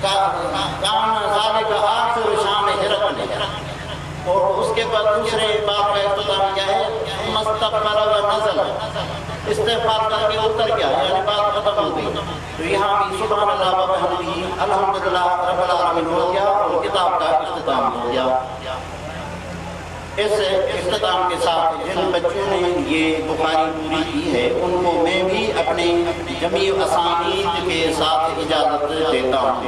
کان ذالک آخر شان ہرقل اور اس کے بعد دوسرے باب کا اختتام کیا ہے مستغفر و نزل استغفار کر کے اتر گیا یعنی بات ختم ہو گئی. تو یہاں بھی سبحان اللہ و بحمدہ الحمدللہ رب العالمین ہو گیا اور کتاب کا اختتام ہو گیا. اس اختتام کے ساتھ جن بچوں نے یہ بخاری پوری کی ہے ان کو میں بھی اپنے جمیع اسانید کے ساتھ اجازت دیتا ہوں.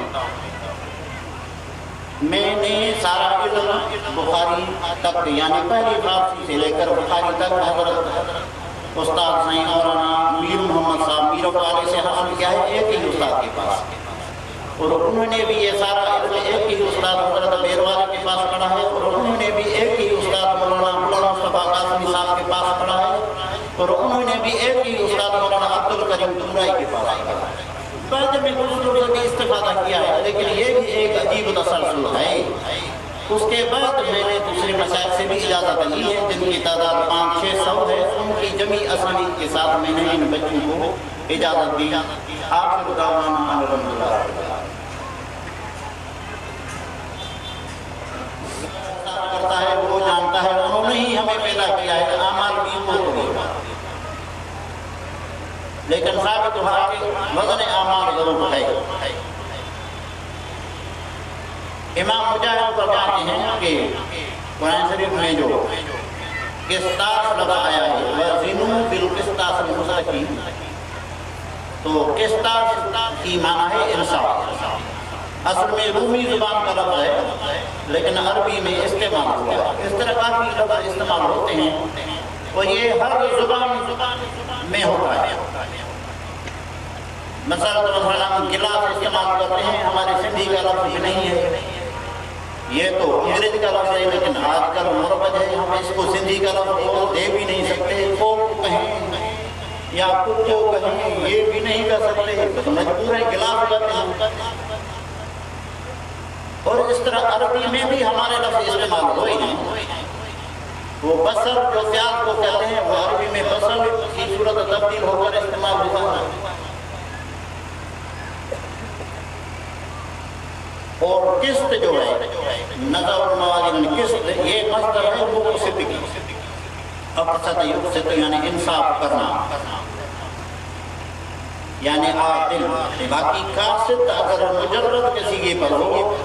میں نے سارا علم بخاری تک یعنی پہلی فارسی سے لے کر بخاری تک حضرت استاد سائیں مولانا میر محمد صاحب میر والے سے حاصل کیا ہے ایک ہی استاد کے پاس اور انہوں نے بھی یہ سارا علم ایک ہی استاد حضرت میر والے کے پاس پڑھا ہے اور انہوں نے بھی ایک ہی استاد مولانا مصطفیٰ قاسمی صاحب کے پاس پڑھا ہے اور انہوں نے بھی ایک ہی استاد مولانا عبد الکریم تمرائی کے پاس پڑھا ہے. بعد میں دوسروں سے بھی استفادہ کیا ہے لیکن یہ بھی ایک عجیب تسلسل ہے. اس کے بعد میں نے دوسرے مشائخ سے بھی اجازت لی ہے جن کی تعداد 500-600 ہے. ان کی جمیع اسانید کے ساتھ میں نے ان بچوں کو اجازت دی. آخر دعوانا الحمدللہ کرتا ہے وہ جانتا ہے انہوں نے ہی ہمیں پیدا کیا ہے اعمال بھی وہ ہوگا لیکن ثابت ہوا کہ وزن اعمال ضرور ہے. امام مجاہد فرماتے ہیں کہ قرآن شریف میں جو قسطاس لفظ آیا ہے وزنوا بالقسطاس المستقیم تو قسطاس کی معنی ہے انصاف. اصل میں رومی زبان کا لفظ ہے لیکن عربی میں استعمال ہوا. اس طرح کافی لفظ استعمال ہوتے ہیں اور یہ ہر زبان میں ہوتا ہے. مثلا ہم گلاس استعمال کرتے ہیں ہمارے سندھی کا لفظ نہیں ہے یہ تو انگریزی کا لفظ ہے لیکن آج کل مربج ہے ہم اس کو سندھی کا لفظ دے بھی نہیں سکتے. کوک کہیں یا کتو کہیں یہ بھی نہیں کر سکتے تو مجبور ہے گلاس کرتے ہیں. اور اس طرح عربی میں بھی ہمارے لفظ استعمال ہوئے ہیں. وہ بصر جو پیاز کو کہتے ہیں وہ عربی میں بصر کی صورت تبدیل ہو کر استعمال ہوا ہے. اور قسط جو ہے نظر الموازن قسط یہ مصدر ہے مقسط کی اقسط یقسط یعنی انصاف کرنا یعنی عادل. باقی قاسط اگر مجرد کے صیغے پر ہو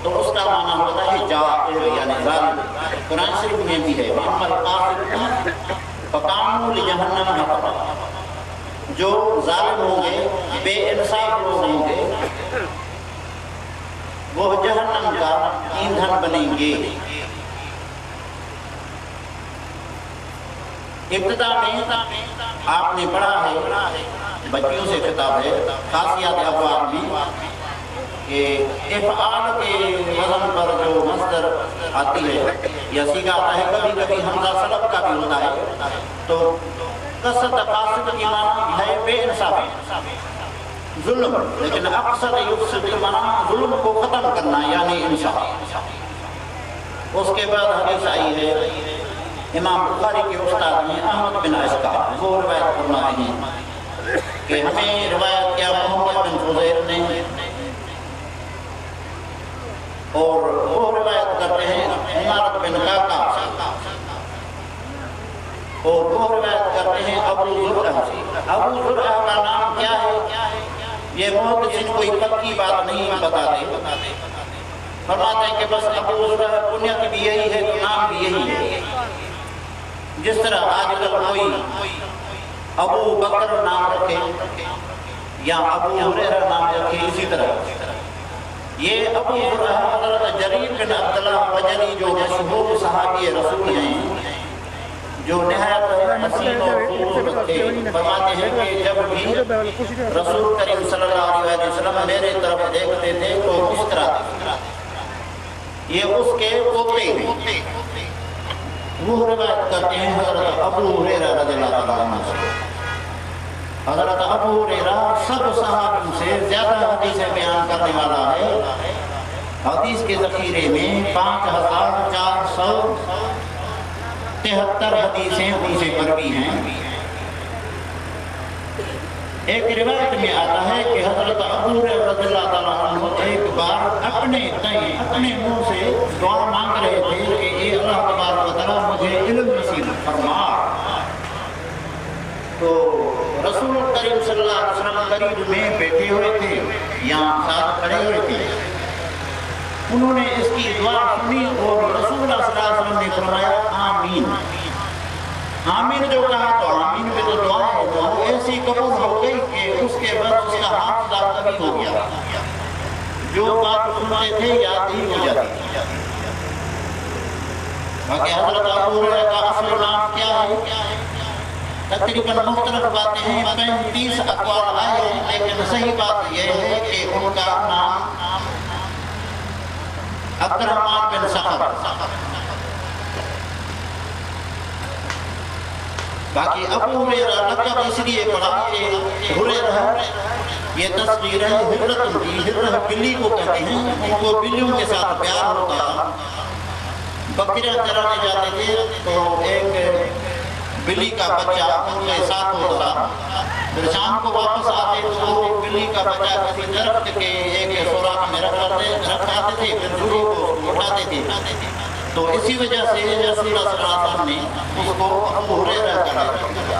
تو اس کا معنی ہوتا ہے جائر یعنی ظالم. قرآن شریف میں بھی ہے محمد قاسط فقاموا لجہنم حطبا جو ظالم ہوں گے بے انصاف لوگ ہوں گے وہ جہنم کا ایندھن بنیں گے. ابتدا میں آپ نے پڑھا ہے بچیوں سے خطاب ہے خاصیات افعال میں کہ افعال کے وزن پر جو مصدر آتی ہے یا صیغہ آتا ہے کبھی کبھی حمزہ سلب کا بھی ہوتا ہے تو قصد قاصد کی معنی ہے بے انصافی ظلم لیکن اقصد یقصد کی معنی ظلم کو ختم کرنا یعنی انصاف. اس کے بعد حدیث آئی ہے امام بخاری کے استاد ہیں احمد بن عسکر وہ روایت فرماتے ہیں کہ ہمیں روایت کیا محمد بن فضیل نے اور وہ روایت کرتے ہیں عمارت بن کاکا اور وہ روایت کرتے ہیں ابو زرعہ سے. ابو زرعہ کا نام کیا ہے یہ محدثین کوئی پکی بات نہیں بتاتے. فرماتے ہیں کہ بس ابو زرعہ کنیت بھی یہی ہے تو نام بھی یہی ہے. جس طرح آج کل کوئی ابو بکر نام رکھے یا ابو ہریرہ نام رکھے اسی طرح یہ ابو زرعہ حضرت جریر بن عبداللہ بجلی جو مشہور صحابی رسول ہیں جو نہایت حسین اور خوبصورت تھے. فرماتے ہیں کہ جب بھی رسول کریم صلی اللہ علیہ وسلم میرے طرف دیکھتے تھے تو مسکراتے تھے. یہ اس کے پوتے ہیں وہ روایت کرتے ہیں حضرت ابو ہریرہ رضی اللہ تعالیٰ عنہ سے۔ حضرت ابو ہریرہ سب صحابیوں سے زیادہ حدیثیں بیان کرنے والا ہے۔ حدیث کے ذخیرے میں 5473 حدیثیں ان سے مروی ہیں۔ ایک روایت میں آتا ہے کہ حضرت ابو ہریرہ رضی اللہ تعالیٰ عنہ ایک بار اپنے منہ سے دعا مانگ رہے تھے کہ اے اللہ تبارک و تعالیٰ مجھے علم نصیب فرما۔ تو رسول کریم صلی اللہ علیہ وسلم قریب میں بیٹھے ہوئے تھے، یہاں ساتھ کھڑے ہوئے تھے۔ انہوں نے اس کی دعا سنی اور رسول اللہ صلی اللہ علیہ وسلم نے فرمایا آمین۔ آمین جو کہا تو آمین میں تو دعا ہے، تو ایسی قبول ہو گئی کہ اس کے بعد اس کا حافظہ قوی ہو گیا، جو بات سنتے تھے یاد ہی ہو جاتی تھی۔ باقی حضرت ابو ہریرہ کا اصل نام کیا ہے؟ تقریباً مختلف باتیں ہیں، 35 اقوال آئے ہیں، لیکن صحیح بات یہ ہے کہ ان کا نام عبد الرحمن بن صخر۔ باقی ابو ہریرہ لقب اس لیے پڑا کہ ہریرہ یہ تصویر ہے ہرۃ کی۔ ہرۃ بلی کو کہتے ہیں، ان کو بلیوں کے ساتھ پیار ہوتا۔ بکریاں چرانے جاتے تھے تو ایک بلی کا بچہ ان کے ساتھ ہوتا، پھر شام کو واپس آتے تو بلی کا بچہ کسی درخت کے ایک سوراخ میں رکھاتے تھے، پھر ضرور کو اٹھاتے تھے۔ تو اسی وجہ سے رسول اللہ صلی اللہ علیہ وسلم نے اس کو ابو ہریرہ کا لقب دیا۔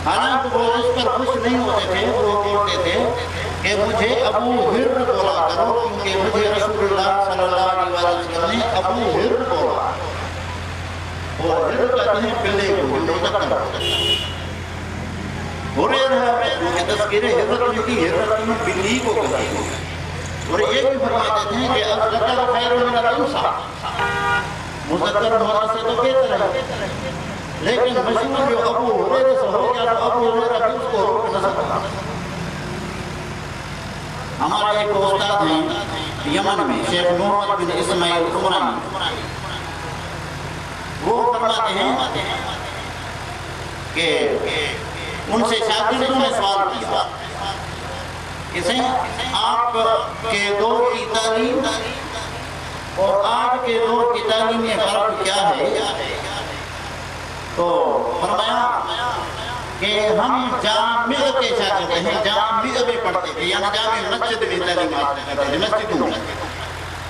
حالانکہ وہ اس پر خوش نہیں ہوتے تھے، وہ بولتے تھے کہ مجھے ابو ہر بولا کرو، کیونکہ مجھے رسول اللہ صلی اللہ علیہ وسلم نے ابو ہر بولا۔ اور ہر کہتے ہیں بلے کو، مذکر ہریرہ کی تذکیر ہرۃ کی، ہرۃ بلی کو کہتے ہیں۔ اور یہ بھی فرماتے ہیں کہ الذکر خیر من الانثی، مذکر ہونے سے تو بہتر ہے، لیکن مشہور جو ابو ہریرہ سے ہو گیا تو ابو ہریرہ بھی اس کو روک نہ سکتا۔ ہمارے ایک استاد ہیں یمن میں، شیخ محمد بن اسماعیل عمرانی، وہ فرماتے ہیں کہ ان سے شاگردوں نے سوال کیا کہ آپ کے دور کی تعلیم اور آج کے دور کی تعلیم میں فرق کیا ہے؟ تو فرمایا کہ ہم جامع کے شاگرد ہیں، جامع میں پڑھتے تھے، یعنی جامع مسجد میں تعلیم حاصل کرتے تھے، مسجدوں میں،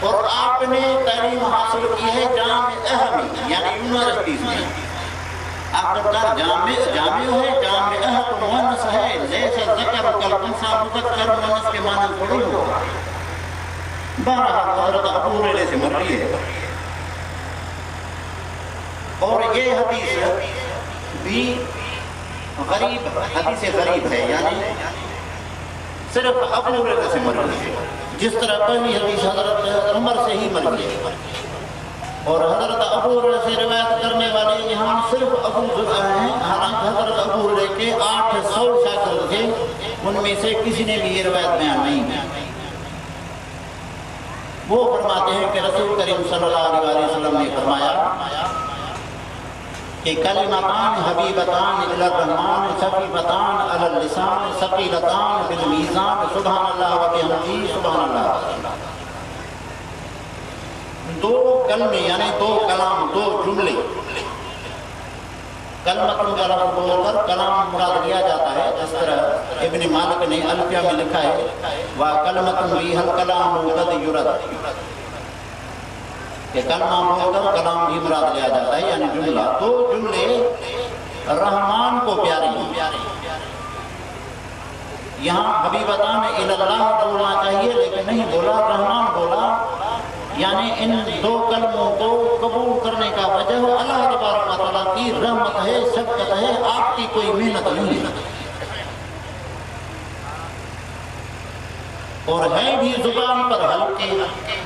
اور آپ نے تعلیم حاصل کی ہے جامع اہم یعنی یونیورسٹیز میں۔ آپ کا جامع ہے، جامع اہم مؤنث ہے، لیس ذکر کالانثی، مذکر مؤنث کے معنی تھوڑی ہوگا۔ بہرحال حضرت ابو ہریرہ سے مروی ہے۔ اور یہ حدیث بھی غریب حدیث غریب ہے، یعنی صرف ابو ہریرہ سے مروی ہے، جس طرح پہلی حدیث حضرت عمر سے ہی مروی ہے۔ اور حضرت ابو ہریرہ سے روایت کرنے والے یہاں صرف ابو ذر ہیں، حالانکہ حضرت ابو ہریرہ کے 800 شاگرد تھے، ان میں سے کسی نے بھی یہ روایت بیان نہیں کی۔ وہ فرماتے ہیں کہ رسول کریم صلی اللہ علیہ وسلم نے فرمایا کہ کلمتان حبیبتان الی الرحمن خفیفتان علی اللسان ثقیلتان فی المیزان سبحان اللہ و بحمدہ سبحان اللہ۔ دو کلمے یعنی دو کلام، دو جملے، کلمتوں کا لفظ بول کر کلام مراد لیا جاتا ہے، جس طرح ابن مالک نے الفیہ میں لکھا ہے وَكَلْمَةٌ بِهَا الْكَلَامُ قَدْ يُرَدْ، کہ کلمہ بول کر کلام بھی مراد لیا جاتا ہے، یعنی جملہ۔ دو جملے رحمان کو پیارے ہیں۔ یہاں حبیبتان الی اللہ بولنا چاہیے، لیکن نہیں بولا، رحمان بولا، یعنی ان دو کلموں کو قبول کرنے کا وجہ اللہ تبارک و تعالیٰ کی رحمت ہے، شفقت ہے، آپ کی کوئی محنت نہیں ہے۔ اور ہے بھی زبان پر ہلکے،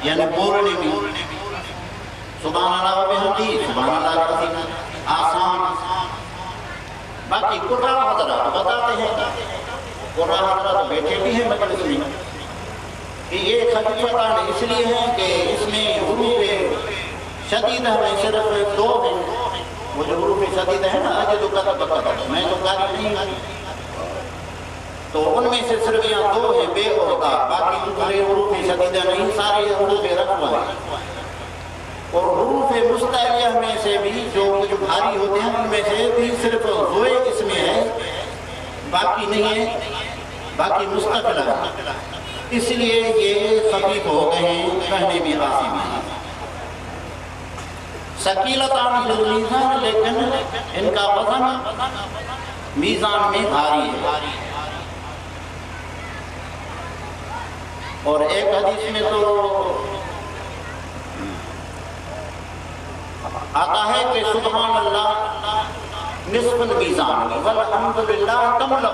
یعنی بولنے میں سبحان اللہ و بحمدہ سبحان اللہ العظیم، آسان۔ باقی قرآن حضرات بتاتے ہیں، قرآن حضرات بیٹھے بھی ہیں مجلس میں، کہ یہ خفیفتان اس لیے ہیں کہ اس میں حروف شدیدہ میں صرف دو ہیں، وہ جو حروف شدیدہ ہے نا، اجد میں تو قاری نہیں ہوں، تو ان میں سے صرف یہاں دو ہیں بے اور تا، باقی دوسرے حروف شدیدہ نہیں، سارے حروف رفع ہیں۔ اور حروف مستعلیہ میں سے بھی جو کچھ بھاری ہوتے ہیں ان میں سے بھی صرف زوئے اس میں ہے، باقی نہیں ہے، باقی مستقل ہے، اس لیے یہ خفیف ہو گئے ہیں، کہنے میں آسان ہیں۔ ثقیلتان فی المیزان، لیکن ان کا وزن میزان میں بھاری ہے۔ اور ایک حدیث میں تو آتا ہے کہ سبحان اللہ نصف المیزان والحمدللہ تملأ،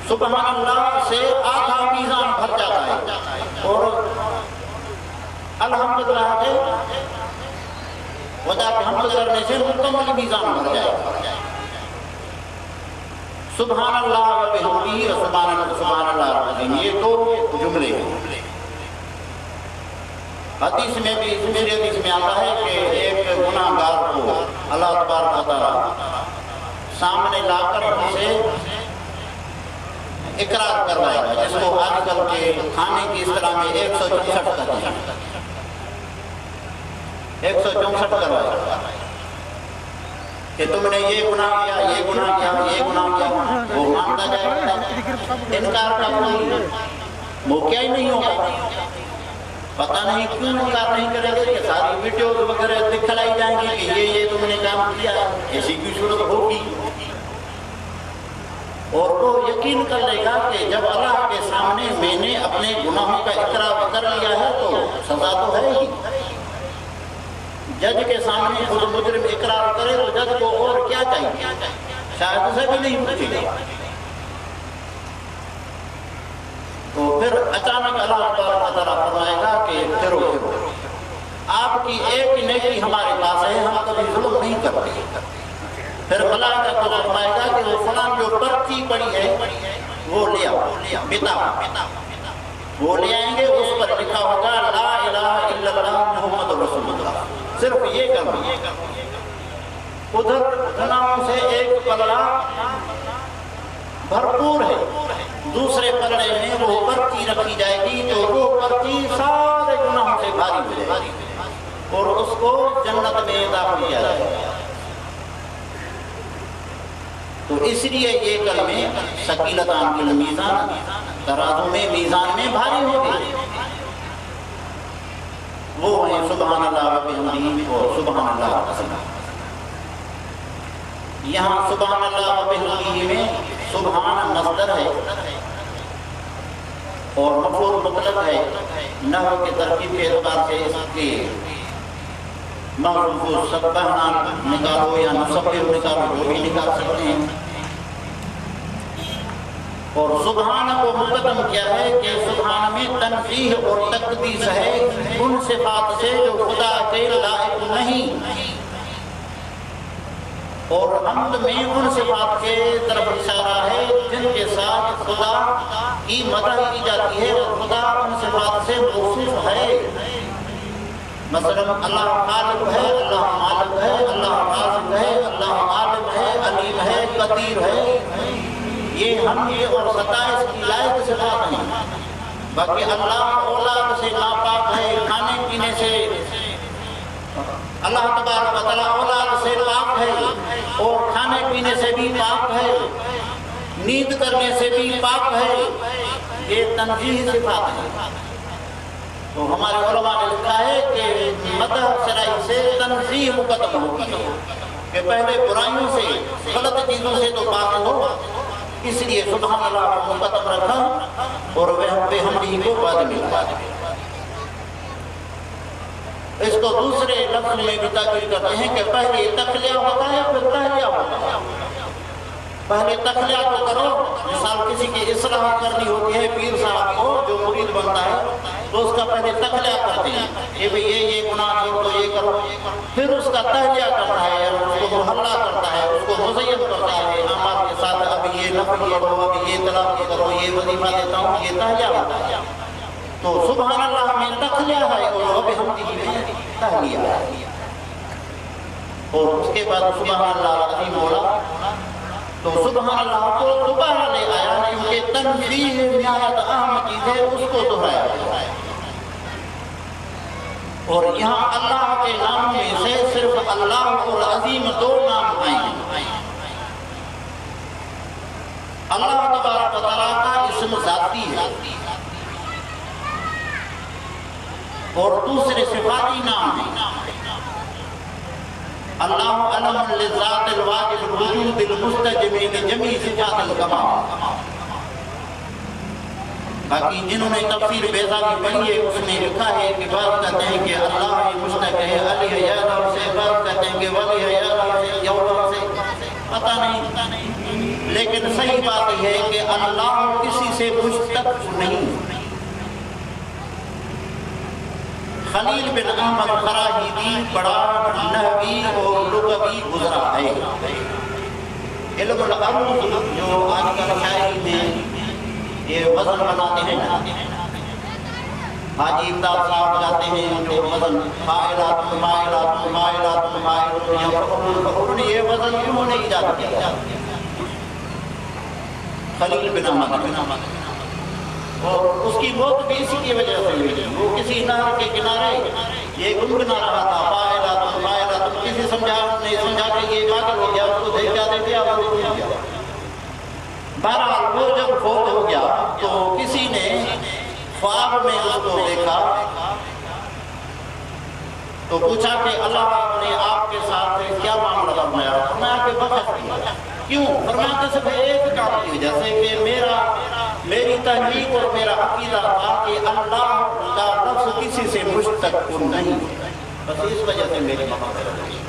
سبحان اللہ سے آدھا میزان بھر جاتا ہے، اور الحمدللہ ہے وجہ کہ حمد کرنے سے مکمل میزان بھر جائے۔ سبحان اللہ و بحمدہ سبحان اللہ العظیم، یہ دو جملے ہیں۔ حدیث میں بھی، دوسری حدیث میں آتا ہے کہ ایک گناہگار کو اللہ تبارک و تعالیٰ سامنے لا کر ان سے اقرار کروائے گا، جس کو آج کل کے کھانے کی اصطلاح میں 164 کہتے ہیں، 164 کروائے گا کہ تم نے یہ گناہ کیا، یہ گناہ کیا، یہ گناہ کیا، وہ مانتا جائے گا، انکار کا کوئی موقع ہی نہیں ہوگا۔ پتہ نہیں کیوں انکار نہیں کریں گے کہ ساری ویڈیوز وغیرہ دکھلائی جائیں گی کہ یہ تم نے کام کیا، ایسی کی صورت ہوگی، اور وہ یقین کر لے گا کہ جب اللہ کے سامنے میں نے اپنے گناہوں کا اقرار کر لیا ہے تو سزا تو ہے ہی۔ جج کے سامنے خود مجرم اقرار کرے تو جج کو اور کیا چاہیے، شاید اسے بھی نہیں پوچھے گا۔ تو پھر اچانک اللہ تعالیٰ فرمائے گا کہ پھرو آپ کی ایک نیکی ہمارے پاس ہے، ہم کبھی ظلم نہیں کرتے۔ پھر ملائکہ کو فرمائے گا کہ وہ فلان جو پرچی پڑی ہے وہ لے آؤ، وہ لے آئیں گے، اس پر لکھا ہوگا لا الہ الا اللہ محمد رسول اللہ، صرف یہ کرنا۔ ادھر گناہوں سے ایک پلڑا بھرپور ہے، دوسرے پلڑے میں وہ پرچی رکھی جائے گی، تو وہ پرچی سارے گناہوں سے بھاری ہو جائے گی اور اس کو جنت میں داخل کیا جائے گا۔ تو اس لیے یہ کلمے ثقیلتان فی المیزان، ترازو میں میزان میں بھاری ہوگی، وہ ہیں سبحان اللہ و بحمدہ اور سبحان اللہ العظیم۔ یہاں سبحان اللہ و بحمدہ میں سبحان مصدر ہے اور مفعول مطلق ہے، نحو کے ترکیب کے اعتبار سے اس کے معروف کو سبحنا نکالو یا نسبح نکالو، وہ بھی نکال سکتے ہیں۔ اور سبحان کو مقدم کیا ہے کہ سبحان میں تنزیہ اور تقدیس ہے ان صفات سے جو خدا کے لائق نہیں، اور حمد میں ان صفات کے طرف اشارہ ہے جن کے ساتھ خدا کی مدح کی جاتی ہے اور خدا ان صفات سے موصوف ہے۔ مثلا اللہ خالق ہے، اللہ مالک ہے، اللہ رازق ہے، اللہ عالم ہے، علیم ہے، قدیر ہے، یہ حمد اور ستائش کی لائق صفات ہیں۔ باقی اللہ اولاد سے ناپاک ہے، کھانے پینے سے اللہ تبارک و تعالیٰ اولاد سے پاک ہے اور کھانے پینے سے بھی پاک ہے، نیند کرنے سے بھی پاک ہے، یہ تنزیہ صفات ہے۔ تو ہمارے علماء نے لکھا ہے کہ مدح شرعی سے تنزیہ مقدم ہوتی ہے کہ پہلے برائیوں سے، غلط چیزوں سے تو پاک ہو، اس لیے سبحان اللہ کو مقدم رکھا اور بحمدہ کو بعد میں رکھا۔ اس کو دوسرے لفظ میں بھی تاکید کرتے ہیں کہ پہلے تخلیہ ہوتا ہے پھر تہلیہ ہوتا ہے۔ پہلے تخلیہ کو کرو، مثال کسی کی اصلاح کرنی ہوتی ہے، پیر صاحب کو جو مرید بنتا ہے تو اس کا پہلے تخلیہ کرتے ہیں کہ بھئی یہ گناہ چھوڑ دو، یہ کرو، پھر اس کا تہلیہ کرتا ہے، اس کو محلہ کرتا ہے، اس کو مزین کرتا ہے اعمال کے ساتھ، اب یہ نفل پڑھو، اب یہ تلاوت کرو، یہ وظیفہ دیتا ہوں، یہ تہلیہ ہوتا ہے۔ تو سبحان اللہ میں تخلیہ ہے اور بحمدہ میں کہہ لیا اور اس کے بعد سبحان اللہ العظیم بولا تو سبحان اللہ کو دوبارہ لے آیا کیونکہ تنزیہ نہایت اہم چیز ہے اس کو دہرایا اور یہاں اللہ کے نام میں سے صرف اللہ اور عظیم دو نام آئے ہیں اللہ تبارک و تعالیٰ کا اسم ذاتی ہے اور دوسرے صفاتی نام ہے اللہ علم للذات الواجب الوجود المستجم لجمیع صفات الکمال باقی جنہوں نے تفسیر بیضا کی پڑھی ہے اس میں لکھا ہے کہ بعض کہتے ہیں کہ اللہ مشتق ہے علی حیالہ سے بعض کہتے ہیں کہ ولی حیالہ سے یولہ سے پتہ نہیں لیکن صحیح بات ہے کہ اللہ کسی سے مشتق نہیں خلیل بن احمد خراہیدی بڑا نحوی اور لغوی گزرا ہے علم العروض جو آج کل شاعری میں یہ وزن بناتے ہیں حاجی امداد صاحب جاتے ہیں جو وزن فائلات مائلات مائلات مائلات یہ وزن انہوں نے ایجاد کیا خلیل بن احمد اور اس کی موت بھی اسی کی وجہ سے ہوئی وہ کسی نہر کے کنارے یہ گنگنا رہا تھا فائلات مائلات کسی نہیں سمجھا کہ یہ پاگل ہو گیا اس کو دھیجا دے دیا اور وہ گیا بہرحال وہ جب فوت ہو گیا تو کسی نے خواب میں اس کو دیکھا تو پوچھا کہ اللہ نے آپ کے ساتھ کیا معاملہ فرمایا فرمایا کہ بخش دیا کیوں فرمایا کہ صرف ایک کام کی وجہ سے کہ میری تحقیق اور میرا عقیدہ تھا کہ اللہ کا لفظ کسی سے مشتق نہیں بس اس وجہ سے میری مقام ہے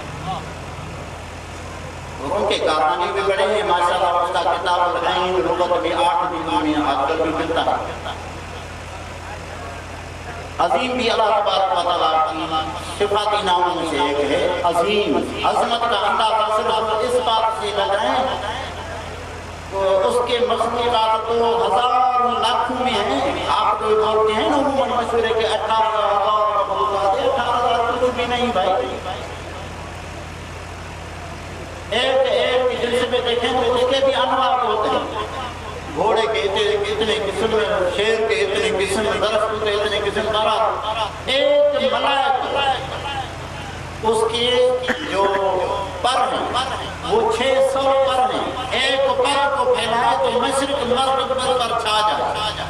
اور ان کے کارنامے بھی بڑے ہیں ماشاءاللہ اس کا کتاب العین لغت میں 8 دنوں میں آج کل بھی ملتا ہے عظیم بھی اللہ تبارک و تعالیٰ کی صفاتی ناموں میں سے ایک ہے عظیم عظمت کا اندازہ صرف اس بات سے لگائیں اس کے مخلوقات تو ہزار لاکھوں میں ہیں آپ کو بولتے ہیں عموماً مشورے کے 18,000 مخلوقات 18,000 کچھ بھی نہیں بھائی ایک جلسے میں دیکھیں تو اس کے بھی انواع ہوتے ہیں گھوڑے کے اتنے قسم شیر کے اتنے قسم درخت کے اتنے قسم بارات ایک ملائک اس کے جو پر ہیں وہ 600 پر ہیں ایک پر کو پھیلائے تو مشرق مغرب پر چھا جائے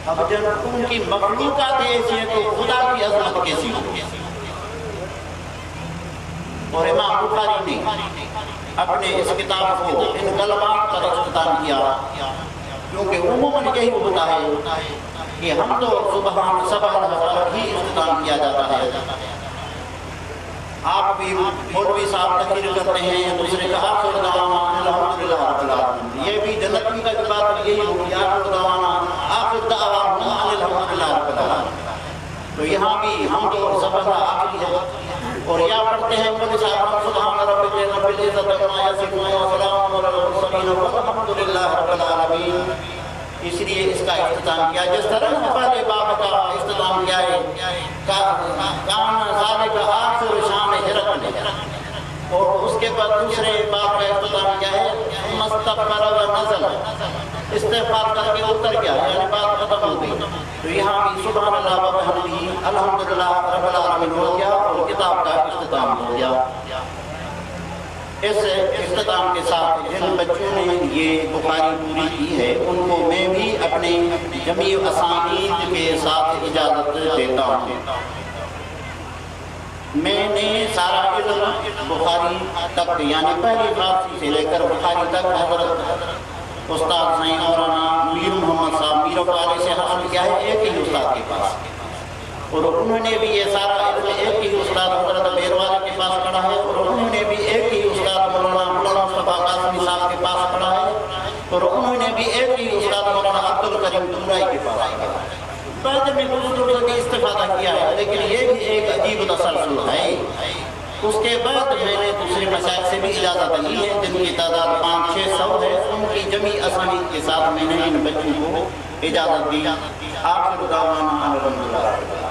اب جب ان کی مخلوقات ایسی ہیں تو خدا کی عظمت کیسی ہوگی اور امام بخاری نے اپنے اس کتاب کو ان کلمات پر اختتام کیا کیونکہ عموماً یہی ہوتا ہے کہ ہم تو سبحان سبحان ہی اختتام کیا جاتا ہے آپ بھی مولوی صاحب تقریر کرتے ہیں دوسرے کا آخر دعوانا الحمدللہ رب العالمین یہ بھی جنتی کا بات یہی ہوگی آخر دعوانا آخر دعوانا الحمدللہ رب العالمین تو یہاں بھی ہم تو سبحان آخری ہے اور یا پڑھتے ہیں مولوی صاحب سبحان رب العزت عما یصفون وسلام علی المرسلین والحمدللہ رب العالمین اس لیے اس کا اختتام کیا جس طرح پہلے باب کا اختتام کیا ہے کان ذالک آخر شان ہرقل اور اس کے بعد دوسرے باب کا اختتام کیا ہے مستغفر و نزل استغفار کر کے اتر گیا یعنی بات ختم ہو گئی تو یہاں بھی سبحان اللہ و بحمدہ الحمدللہ رب العالمین ہو گیا اور کتاب کا اختتام ہو گیا اس اختتام کے ساتھ جن بچوں نے یہ بخاری پوری کی ہے ان کو میں بھی اپنے جمیع اسانید کے ساتھ اجازت دیتا ہوں میں نے سارا علم بخاری تک یعنی پہلی فارسی سے لے کر بخاری تک حضرت استاد سائیں مولانا میر محمد صاحب میر والے سے حاصل کیا ہے ایک ہی استاد کے پاس اور انہوں نے بھی یہ سارا علم ایک ہی استاد حضرت بیروالے کے پاس پڑھا ہے اور انہوں نے بھی ایک ہی استاد مولانا مصطفیٰ قاسمی صاحب کے پاس پڑھا ہے اور انہوں نے بھی ایک ہی استاد مولانا عبدالکریم دمرائی کے پاس پڑھا ہے بعد میں دوسروں کا استفادہ کیا ہے لیکن یہ بھی ایک عجیب تسلسل ہے اس کے بعد میں نے دوسرے مشائخ سے بھی اجازت لی ہے جن کی تعداد 500-600 ہے ان کی جمیع اسانید کے ساتھ میں نے ان بچوں کو اجازت دی آخر دعوانا الحمدللہ